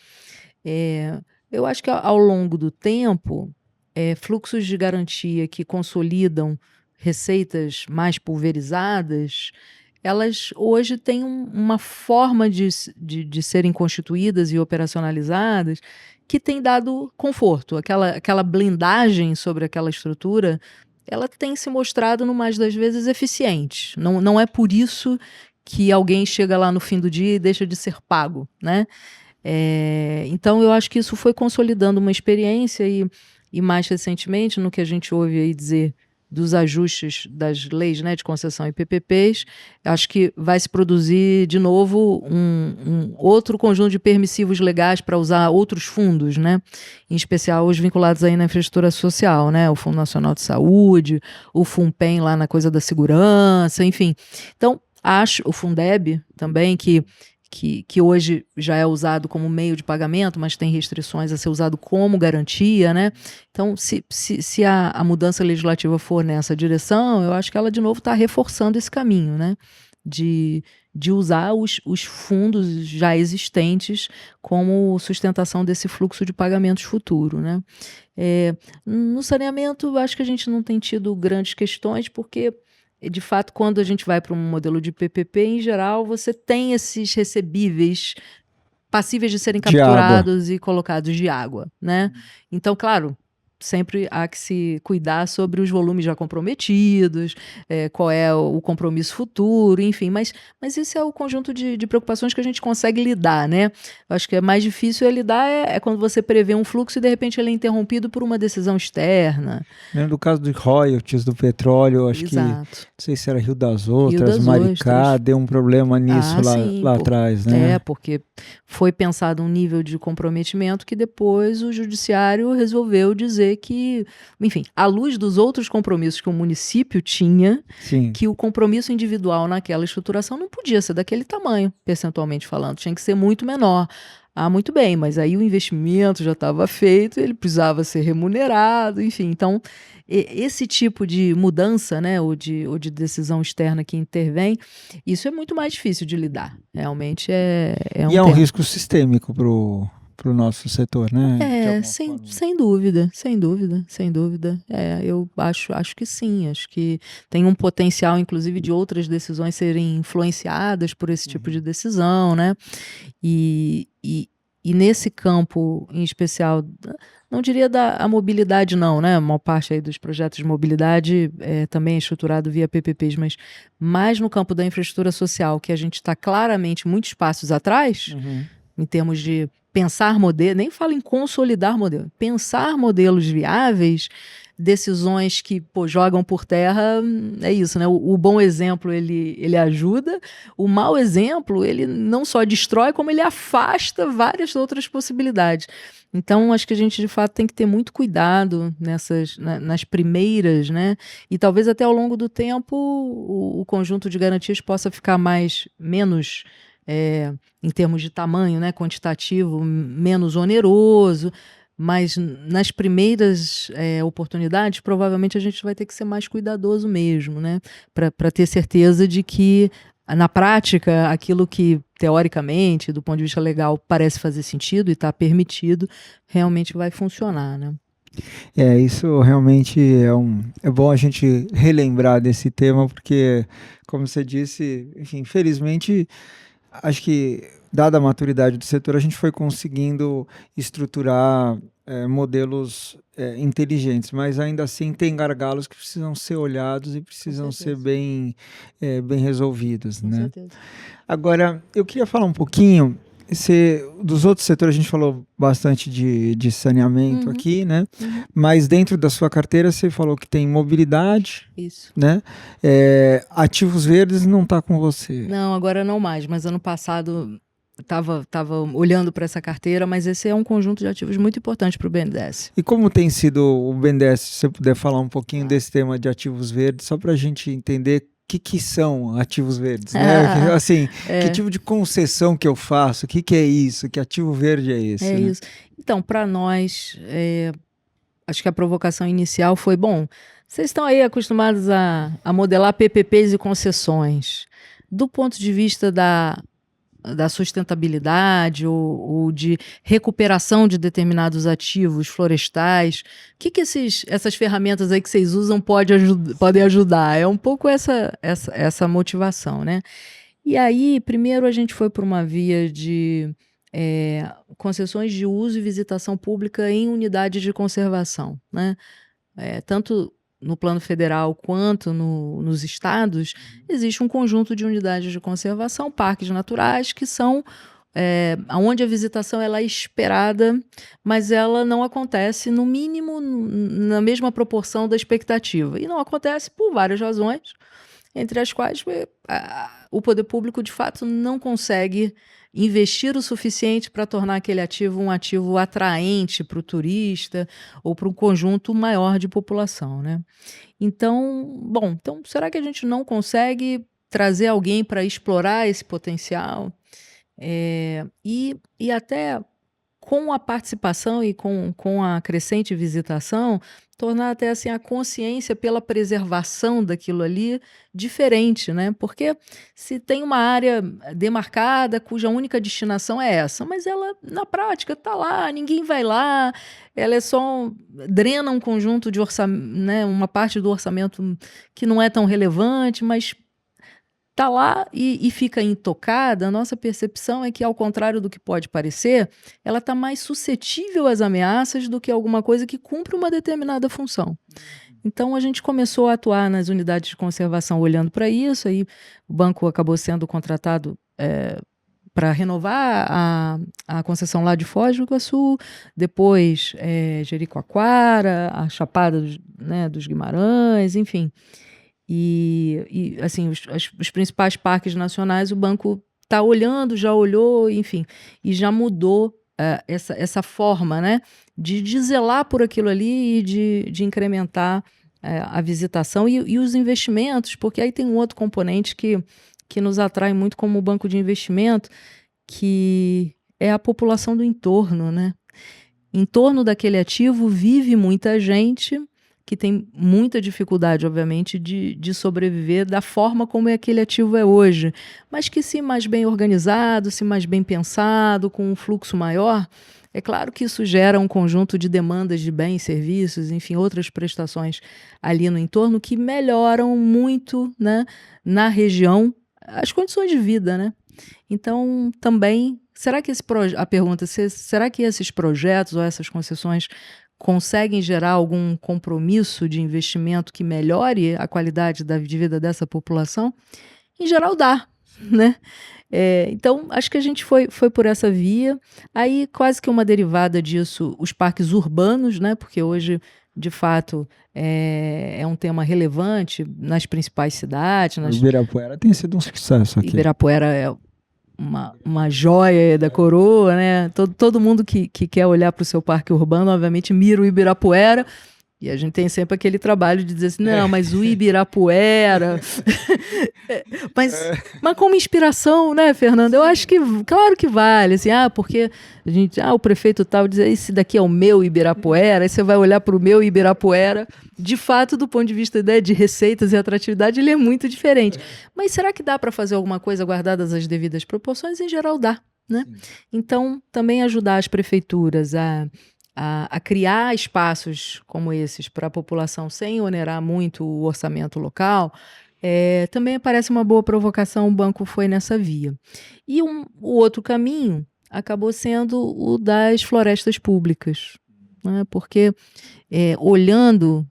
Eu acho que ao longo do tempo, fluxos de garantia que consolidam receitas mais pulverizadas, elas hoje têm uma forma de serem constituídas e operacionalizadas que tem dado conforto. Aquela blindagem sobre aquela estrutura, ela tem se mostrado, no mais das vezes, eficiente. Não é por isso que alguém chega lá no fim do dia e deixa de ser pago, né? Então, eu acho que isso foi consolidando uma experiência e mais recentemente, no que a gente ouve aí dizer dos ajustes das leis, né, de concessão e PPPs, acho que vai se produzir de novo um outro conjunto de permissivos legais para usar outros fundos, né, em especial os vinculados aí na infraestrutura social, né, o Fundo Nacional de Saúde, o FUNPEN lá na coisa da segurança, enfim. Então, acho, o Fundeb também, que que hoje já é usado como meio de pagamento, mas tem restrições a ser usado como garantia, né? Então, se a mudança legislativa for nessa direção, eu acho que ela, de novo, está reforçando esse caminho, né? De usar os fundos já existentes como sustentação desse fluxo de pagamentos futuro, né? No saneamento, acho que a gente não tem tido grandes questões, porque, de fato, quando a gente vai para um modelo de PPP, em geral, você tem esses recebíveis passíveis de serem capturados e colocados de água, né? Então, claro, sempre há que se cuidar sobre os volumes já comprometidos, qual é o compromisso futuro, enfim, mas esse é o conjunto de preocupações que a gente consegue lidar, né? Eu acho que é mais difícil lidar quando você prevê um fluxo e de repente ele é interrompido por uma decisão externa. Lembro do caso de royalties do petróleo, acho que, não sei se era Rio das Ostras, Maricá, deu um problema nisso lá atrás, né? Porque foi pensado um nível de comprometimento que depois o judiciário resolveu dizer que, enfim, à luz dos outros compromissos que o município tinha, que o compromisso individual naquela estruturação não podia ser daquele tamanho, percentualmente falando, tinha que ser muito menor. Muito bem, mas aí o investimento já estava feito, ele precisava ser remunerado, enfim. Então, esse tipo de mudança, né, ou de decisão externa que intervém, isso é muito mais difícil de lidar. Realmente E é um risco sistêmico para o nosso setor, né? Sem dúvida. Eu acho que sim, acho que tem um potencial, inclusive, de outras decisões serem influenciadas por esse tipo de decisão, né? E nesse campo, em especial, não diria a mobilidade não, né? A maior parte aí dos projetos de mobilidade também é estruturado via PPPs, mas mais no campo da infraestrutura social, que a gente está claramente muitos passos atrás, em termos de pensar modelos, nem falo em consolidar modelos, pensar modelos viáveis, decisões que jogam por terra, é isso, né? O bom exemplo, ele ajuda, o mau exemplo, ele não só destrói, como ele afasta várias outras possibilidades. Então, acho que a gente, de fato, tem que ter muito cuidado nas primeiras, né? E talvez até ao longo do tempo o conjunto de garantias possa ficar menos em termos de tamanho, né, quantitativo, menos oneroso, mas nas primeiras oportunidades, provavelmente a gente vai ter que ser mais cuidadoso mesmo, né, para ter certeza de que, na prática, aquilo que, teoricamente, do ponto de vista legal, parece fazer sentido e está permitido, realmente vai funcionar, né? Isso realmente é bom a gente relembrar desse tema, porque, como você disse, enfim, infelizmente, acho que, dada a maturidade do setor, a gente foi conseguindo estruturar modelos inteligentes, mas ainda assim tem gargalos que precisam ser olhados e precisam ser bem resolvidos, né? Certeza. Agora, eu queria falar um pouquinho dos outros setores. A gente falou bastante de saneamento aqui, né? Mas dentro da sua carteira você falou que tem mobilidade, isso, né? Ativos verdes não está com você. Não, agora não mais, mas ano passado estava olhando para essa carteira, mas esse é um conjunto de ativos muito importante para o BNDES. E como tem sido o BNDES, se você puder falar um pouquinho desse tema de ativos verdes, só para a gente entender o que são ativos verdes, né? Assim, que tipo de concessão que eu faço? O que é isso? Que ativo verde é esse? Né? Isso. Então, para nós, acho que a provocação inicial foi, vocês estão aí acostumados a modelar PPPs e concessões. Do ponto de vista da sustentabilidade ou de recuperação de determinados ativos florestais, o que essas ferramentas aí que vocês usam podem ajudar? É um pouco essa motivação, né? E aí, primeiro a gente foi por uma via de concessões de uso e visitação pública em unidades de conservação, né? Tanto no plano federal quanto nos estados, existe um conjunto de unidades de conservação, parques naturais, que são onde a visitação ela é esperada, mas ela não acontece, no mínimo, na mesma proporção da expectativa. E não acontece por várias razões, entre as quais o poder público, de fato, não consegue investir o suficiente para tornar aquele ativo um ativo atraente para o turista ou para um conjunto maior de população, né? Então, será que a gente não consegue trazer alguém para explorar esse potencial? E até com a participação e com a crescente visitação, tornar até assim a consciência pela preservação daquilo ali diferente, né? Porque se tem uma área demarcada cuja única destinação é essa, mas ela na prática está lá, ninguém vai lá, ela é só drena um conjunto de orçamento, né? Uma parte do orçamento que não é tão relevante, mas está lá e fica intocada. A nossa percepção é que, ao contrário do que pode parecer, ela está mais suscetível às ameaças do que alguma coisa que cumpre uma determinada função. Então, a gente começou a atuar nas unidades de conservação olhando para isso, aí o banco acabou sendo contratado para renovar a concessão lá de Foz do Iguaçu, depois Jericoacoara, a Chapada dos Guimarães, enfim. E assim, os principais parques nacionais, o banco está olhando, já olhou, enfim, e já mudou essa forma, né, de zelar por aquilo ali e de incrementar a visitação e os investimentos, porque aí tem um outro componente que nos atrai muito como banco de investimento, que é a população do entorno, né? Em torno daquele ativo vive muita gente que tem muita dificuldade, obviamente, de sobreviver da forma como aquele ativo é hoje, mas que se mais bem organizado, se mais bem pensado, com um fluxo maior, é claro que isso gera um conjunto de demandas de bens, serviços, enfim, outras prestações ali no entorno que melhoram muito, né, na região as condições de vida, né? Então, também, será que a pergunta, será que esses projetos ou essas concessões conseguem gerar algum compromisso de investimento que melhore a qualidade de vida dessa população? Em geral dá, né? Então, acho que a gente foi por essa via. Aí, quase que uma derivada disso, os parques urbanos, né? Porque hoje, de fato, é um tema relevante nas principais cidades. O Ibirapuera tem sido um sucesso aqui. Ibirapuera é uma joia da coroa, né? Todo mundo que quer olhar para o seu parque urbano, obviamente, mira o Ibirapuera. E a gente tem sempre aquele trabalho de dizer assim, não, mas o Ibirapuera... mas como inspiração, né, Fernanda? Eu acho que, claro que vale, assim, porque o prefeito tal diz, esse daqui é o meu Ibirapuera, aí você vai olhar para o meu Ibirapuera, de fato, do ponto de vista de receitas e atratividade, ele é muito diferente. Mas será que dá para fazer alguma coisa guardadas as devidas proporções? Em geral, dá, né? Então, também ajudar as prefeituras a criar espaços como esses para a população sem onerar muito o orçamento local, também parece uma boa provocação. O banco foi nessa via. E o outro caminho acabou sendo o das florestas públicas, né? Porque olhando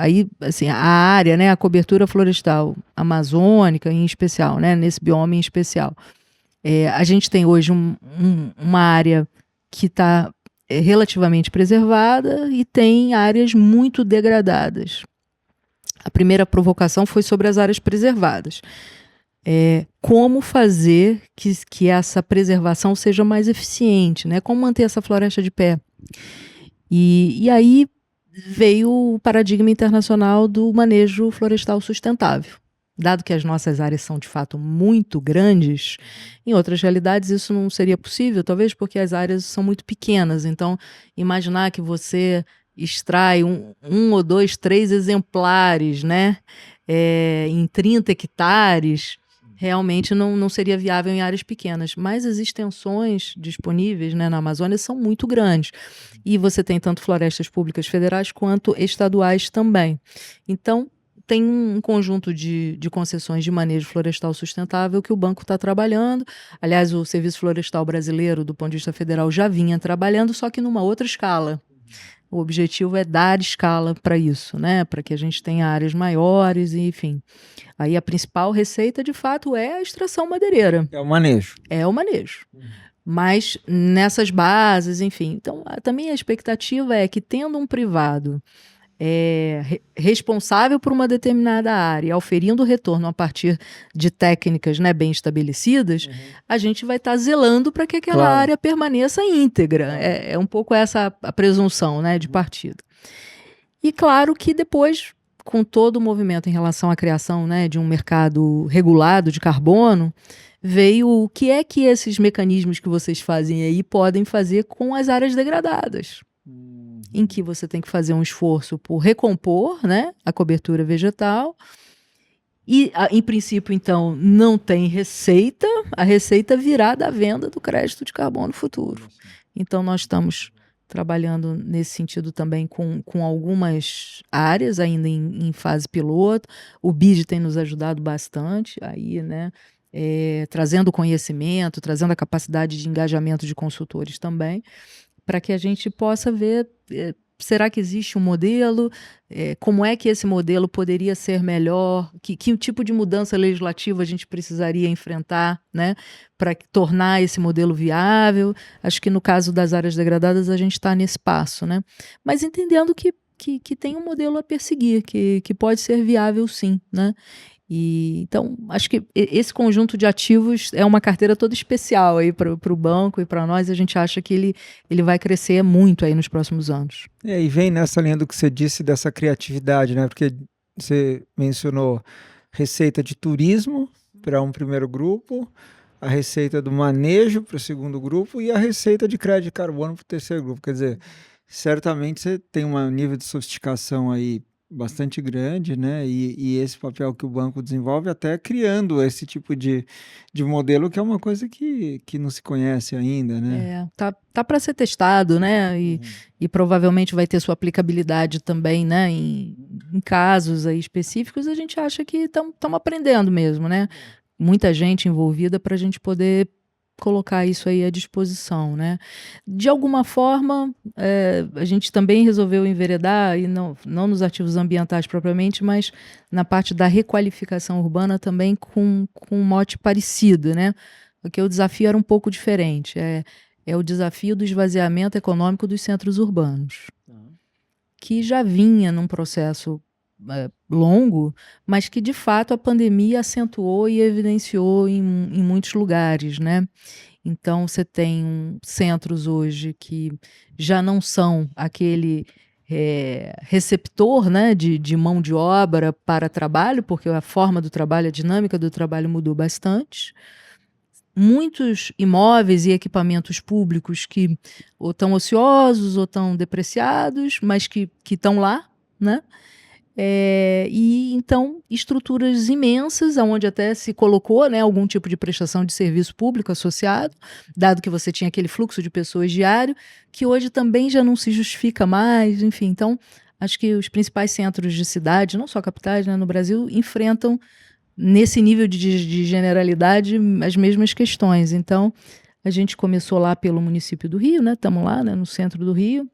aí, assim, a área, né, a cobertura florestal amazônica em especial, né, nesse bioma em especial, a gente tem hoje uma área que está relativamente preservada e tem áreas muito degradadas. A primeira provocação foi sobre as áreas preservadas. Como fazer que essa preservação seja mais eficiente, né? Como manter essa floresta de pé. E aí veio o paradigma internacional do manejo florestal sustentável. Dado que as nossas áreas são, de fato, muito grandes, em outras realidades isso não seria possível, talvez porque as áreas são muito pequenas. Então, imaginar que você extrai um ou dois, 3 exemplares, né, em 30 hectares, realmente não seria viável em áreas pequenas. Mas as extensões disponíveis, né, na Amazônia são muito grandes. E você tem tanto florestas públicas federais quanto estaduais também. Então, tem um conjunto de concessões de manejo florestal sustentável que o banco está trabalhando. Aliás, o Serviço Florestal Brasileiro, do ponto de vista federal, já vinha trabalhando, só que numa outra escala. O objetivo é dar escala para isso, né? Para que a gente tenha áreas maiores, e, enfim. Aí a principal receita, de fato, é a extração madeireira. É o manejo. É o manejo. Mas nessas bases, enfim. Então, também a expectativa é que, tendo um privado responsável por uma determinada área, oferindo retorno a partir de técnicas, né, bem estabelecidas, a gente vai estar zelando para que aquela área permaneça íntegra. É um pouco essa a presunção, né, de partida. E claro que depois, com todo o movimento em relação à criação, né, de um mercado regulado de carbono, veio o que é que esses mecanismos que vocês fazem aí podem fazer com as áreas degradadas, em que você tem que fazer um esforço por recompor, né, a cobertura vegetal. E, em princípio, então, não tem receita, a receita virá da venda do crédito de carbono futuro. Então, nós estamos trabalhando nesse sentido também com algumas áreas ainda em fase piloto. O BID tem nos ajudado bastante aí, né, trazendo conhecimento, trazendo a capacidade de engajamento de consultores também, para que a gente possa ver, será que existe um modelo? Como é que esse modelo poderia ser melhor? Que tipo de mudança legislativa a gente precisaria enfrentar, né, para tornar esse modelo viável? Acho que no caso das áreas degradadas a gente está nesse passo, né? Mas entendendo que tem um modelo a perseguir, que pode ser viável sim, né? E, então, acho que esse conjunto de ativos é uma carteira toda especial aí para o banco e para nós. A gente acha que ele vai crescer muito aí nos próximos anos. E vem nessa linha do que você disse dessa criatividade, né? Porque você mencionou receita de turismo para um primeiro grupo, a receita do manejo para o segundo grupo e a receita de crédito de carbono para o terceiro grupo. Quer dizer, certamente você tem um nível de sofisticação aí bastante grande, né? E esse papel que o banco desenvolve, até criando esse tipo de modelo, que é uma coisa que não se conhece ainda, né? Tá para ser testado, né? E provavelmente vai ter sua aplicabilidade também, né? Em casos aí específicos, a gente acha que estamos aprendendo mesmo, né? Muita gente envolvida para a gente poder colocar isso aí à disposição, né? De alguma forma, a gente também resolveu enveredar, e não nos ativos ambientais propriamente, mas na parte da requalificação urbana também com um mote parecido, né? Porque o desafio era um pouco diferente, é o desafio do esvaziamento econômico dos centros urbanos, que já vinha num processo longo, mas que de fato a pandemia acentuou e evidenciou em muitos lugares, né? Então você tem centros hoje que já não são aquele receptor, né, de mão de obra para trabalho, porque a forma do trabalho, a dinâmica do trabalho mudou bastante. Muitos imóveis e equipamentos públicos que ou estão ociosos ou estão depreciados, mas que estão lá, né? E então estruturas imensas, onde até se colocou, né, algum tipo de prestação de serviço público associado, dado que você tinha aquele fluxo de pessoas diário, que hoje também já não se justifica mais, enfim. Então, acho que os principais centros de cidade, não só capitais, né, no Brasil, enfrentam nesse nível de generalidade as mesmas questões. Então, a gente começou lá pelo município do Rio, né, estamos lá, né, no centro do Rio,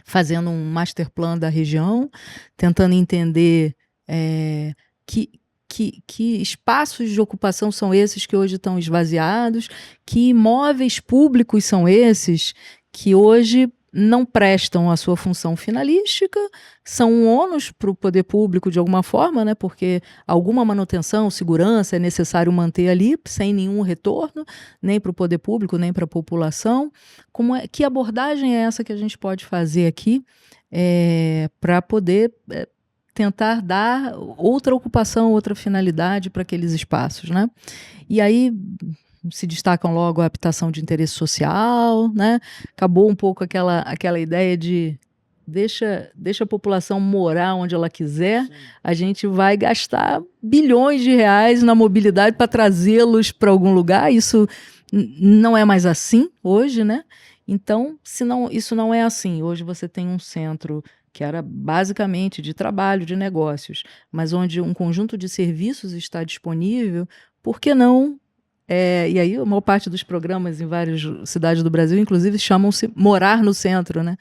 fazendo um master plan da região, tentando entender que espaços de ocupação são esses que hoje estão esvaziados, que imóveis públicos são esses que hoje não prestam a sua função finalística, são um ônus para o poder público de alguma forma, né, porque alguma manutenção, segurança é necessário manter ali, sem nenhum retorno, nem para o poder público, nem para a população. Que abordagem é essa que a gente pode fazer aqui para poder tentar dar outra ocupação, outra finalidade para aqueles espaços, né? E aí se destacam logo a habitação de interesse social, né? Acabou um pouco aquela ideia de deixa a população morar onde ela quiser, a gente vai gastar bilhões de reais na mobilidade para trazê-los para algum lugar. Isso não é mais assim hoje, né? Então, isso não é assim. Hoje você tem um centro que era basicamente de trabalho, de negócios, mas onde um conjunto de serviços está disponível, por que não? E aí a maior parte dos programas em várias cidades do Brasil, inclusive, chamam-se morar no centro, né?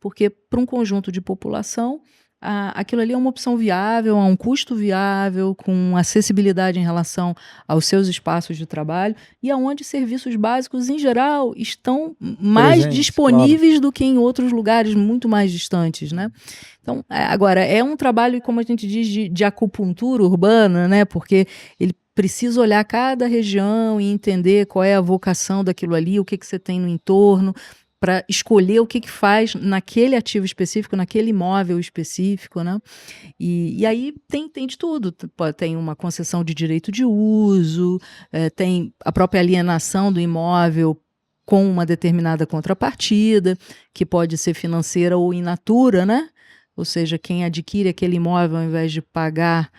Porque para um conjunto de população, aquilo ali é uma opção viável, a um custo viável, com acessibilidade em relação aos seus espaços de trabalho, e aonde serviços básicos, em geral, estão mais disponíveis, claro, do que em outros lugares muito mais distantes, né? Então, agora, é um trabalho, como a gente diz, de acupuntura urbana, né? Porque ele precisa olhar cada região e entender qual é a vocação daquilo ali, o que você tem no entorno, para escolher o que faz naquele ativo específico, naquele imóvel específico, né? E aí tem de tudo. Tem uma concessão de direito de uso, tem a própria alienação do imóvel com uma determinada contrapartida, que pode ser financeira ou in natura, né? Ou seja, quem adquire aquele imóvel, ao invés de pagar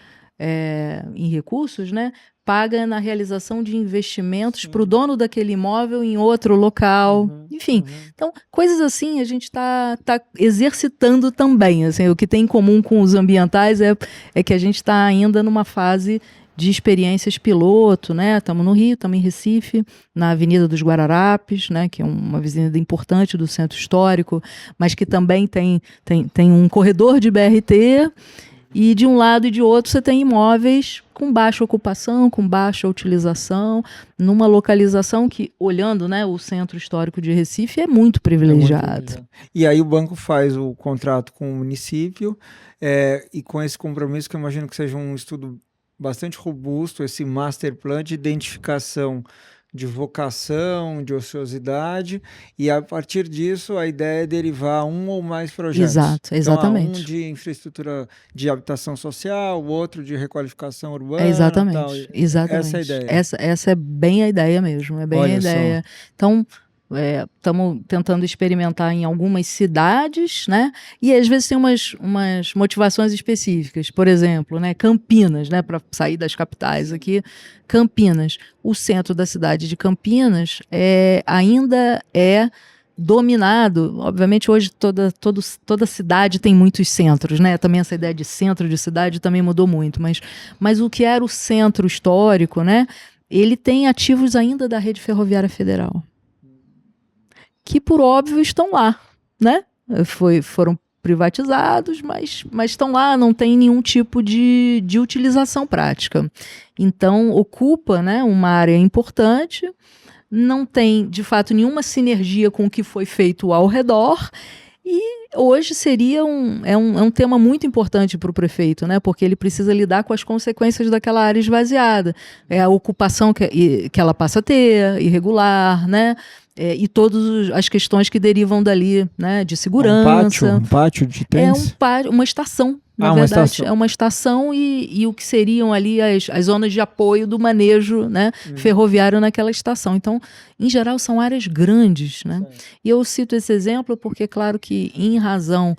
em recursos, né, paga na realização de investimentos para o dono daquele imóvel em outro local. Enfim, então, coisas assim a gente está exercitando também. Assim, o que tem em comum com os ambientais é que a gente está ainda numa fase de experiências piloto, né? Estamos no Rio, estamos em Recife, na Avenida dos Guararapes, né? Que é uma avenida importante do centro histórico, mas que também tem um corredor de BRT, e de um lado e de outro você tem imóveis com baixa ocupação, com baixa utilização, numa localização que, olhando, né, o centro histórico de Recife, é muito privilegiado. E aí o banco faz o contrato com o município, e com esse compromisso, que eu imagino que seja um estudo bastante robusto, esse master plan de identificação de vocação, de ociosidade, e a partir disso a ideia é derivar um ou mais projetos. Exato, exatamente. Então, um de infraestrutura de habitação social, o outro de requalificação urbana. Exatamente, tal. exatamente. Essa é a ideia. Essa é bem a ideia mesmo, é bem Olha a ideia. só. Então, estamos tentando experimentar em algumas cidades, né? E às vezes tem umas motivações específicas. Por exemplo, né, Campinas, né, para sair das capitais aqui, Campinas. O centro da cidade de Campinas ainda é dominado. Obviamente hoje toda cidade tem muitos centros, né? Também essa ideia de centro de cidade também mudou muito, mas o que era o centro histórico, né? Ele tem ativos ainda da Rede Ferroviária Federal, que por óbvio estão lá, né? Foram privatizados, mas estão lá, não tem nenhum tipo de utilização prática. Então ocupa, né, uma área importante, não tem de fato nenhuma sinergia com o que foi feito ao redor. E hoje seria um tema muito importante para o prefeito, né? Porque ele precisa lidar com as consequências daquela área esvaziada. É a ocupação que ela passa a ter, irregular, né? E todas as questões que derivam dali, né? De segurança. Um pátio de tênis? Uma estação. Na verdade, é uma estação e o que seriam ali as zonas de apoio do manejo, né, ferroviário naquela estação. Então, em geral, são áreas grandes, né? E eu cito esse exemplo porque, claro que em razão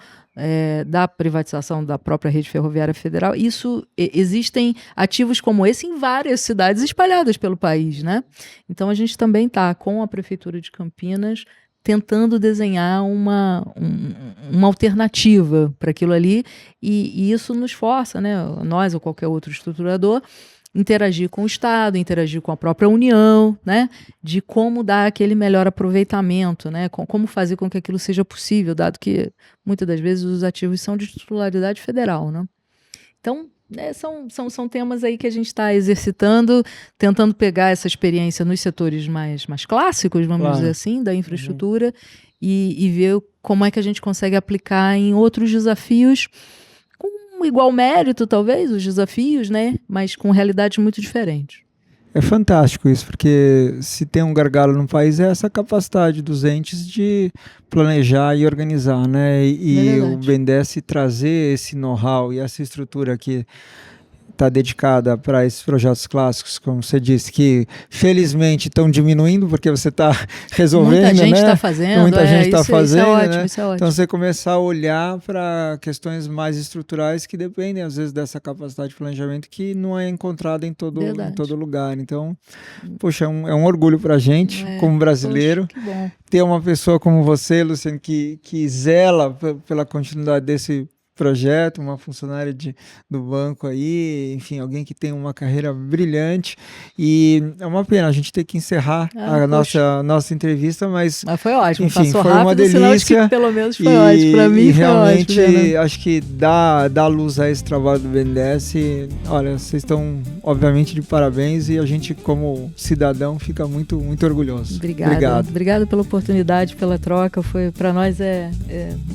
da privatização da própria Rede Ferroviária Federal, existem ativos como esse em várias cidades espalhadas pelo país, né? Então, a gente também está com a Prefeitura de Campinas tentando desenhar uma alternativa para aquilo ali, e isso nos força, né, nós ou qualquer outro estruturador, interagir com o Estado, interagir com a própria União, né, de como dar aquele melhor aproveitamento, né, como fazer com que aquilo seja possível, dado que muitas das vezes os ativos são de titularidade federal, né? Então, são temas aí que a gente está exercitando, tentando pegar essa experiência nos setores mais clássicos, vamos dizer assim, da infraestrutura, e ver como é que a gente consegue aplicar em outros desafios com igual mérito, talvez, os desafios, né? Mas com realidades muito diferentes. É fantástico isso, porque se tem um gargalo no país é essa capacidade dos entes de planejar e organizar, né? E o BNDES trazer esse know-how e essa estrutura que está dedicada para esses projetos clássicos, como você disse, que felizmente estão diminuindo, porque você está resolvendo, muita gente está né? fazendo, muita gente está fazendo, isso é ótimo, né? isso é ótimo. Então você começar a olhar para questões mais estruturais que dependem às vezes dessa capacidade de planejamento que não é encontrada em todo lugar. Então, poxa, é um orgulho para a gente, como brasileiro, poxa, que bom. Ter uma pessoa como você, Luciane, que zela pela continuidade desse projeto, uma funcionária do banco aí, enfim, alguém que tem uma carreira brilhante, e é uma pena a gente ter que encerrar a nossa entrevista, mas foi ótimo, enfim, passou foi rápido, uma delícia, que pelo menos foi ótimo, para mim e foi realmente ótimo, né? Acho que dá luz a esse trabalho do BNDES, olha, vocês estão obviamente de parabéns, e a gente como cidadão fica muito, muito orgulhoso. Obrigado pela oportunidade, pela troca, para nós é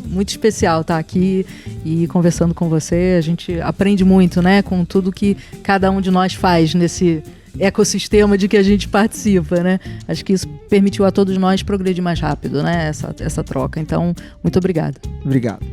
muito especial estar aqui e conversando com você. A gente aprende muito, né, com tudo que cada um de nós faz ecossistema de que a gente participa, né? Acho que isso permitiu a todos nós progredir mais rápido, né? Essa troca. Então, muito obrigada. Obrigado.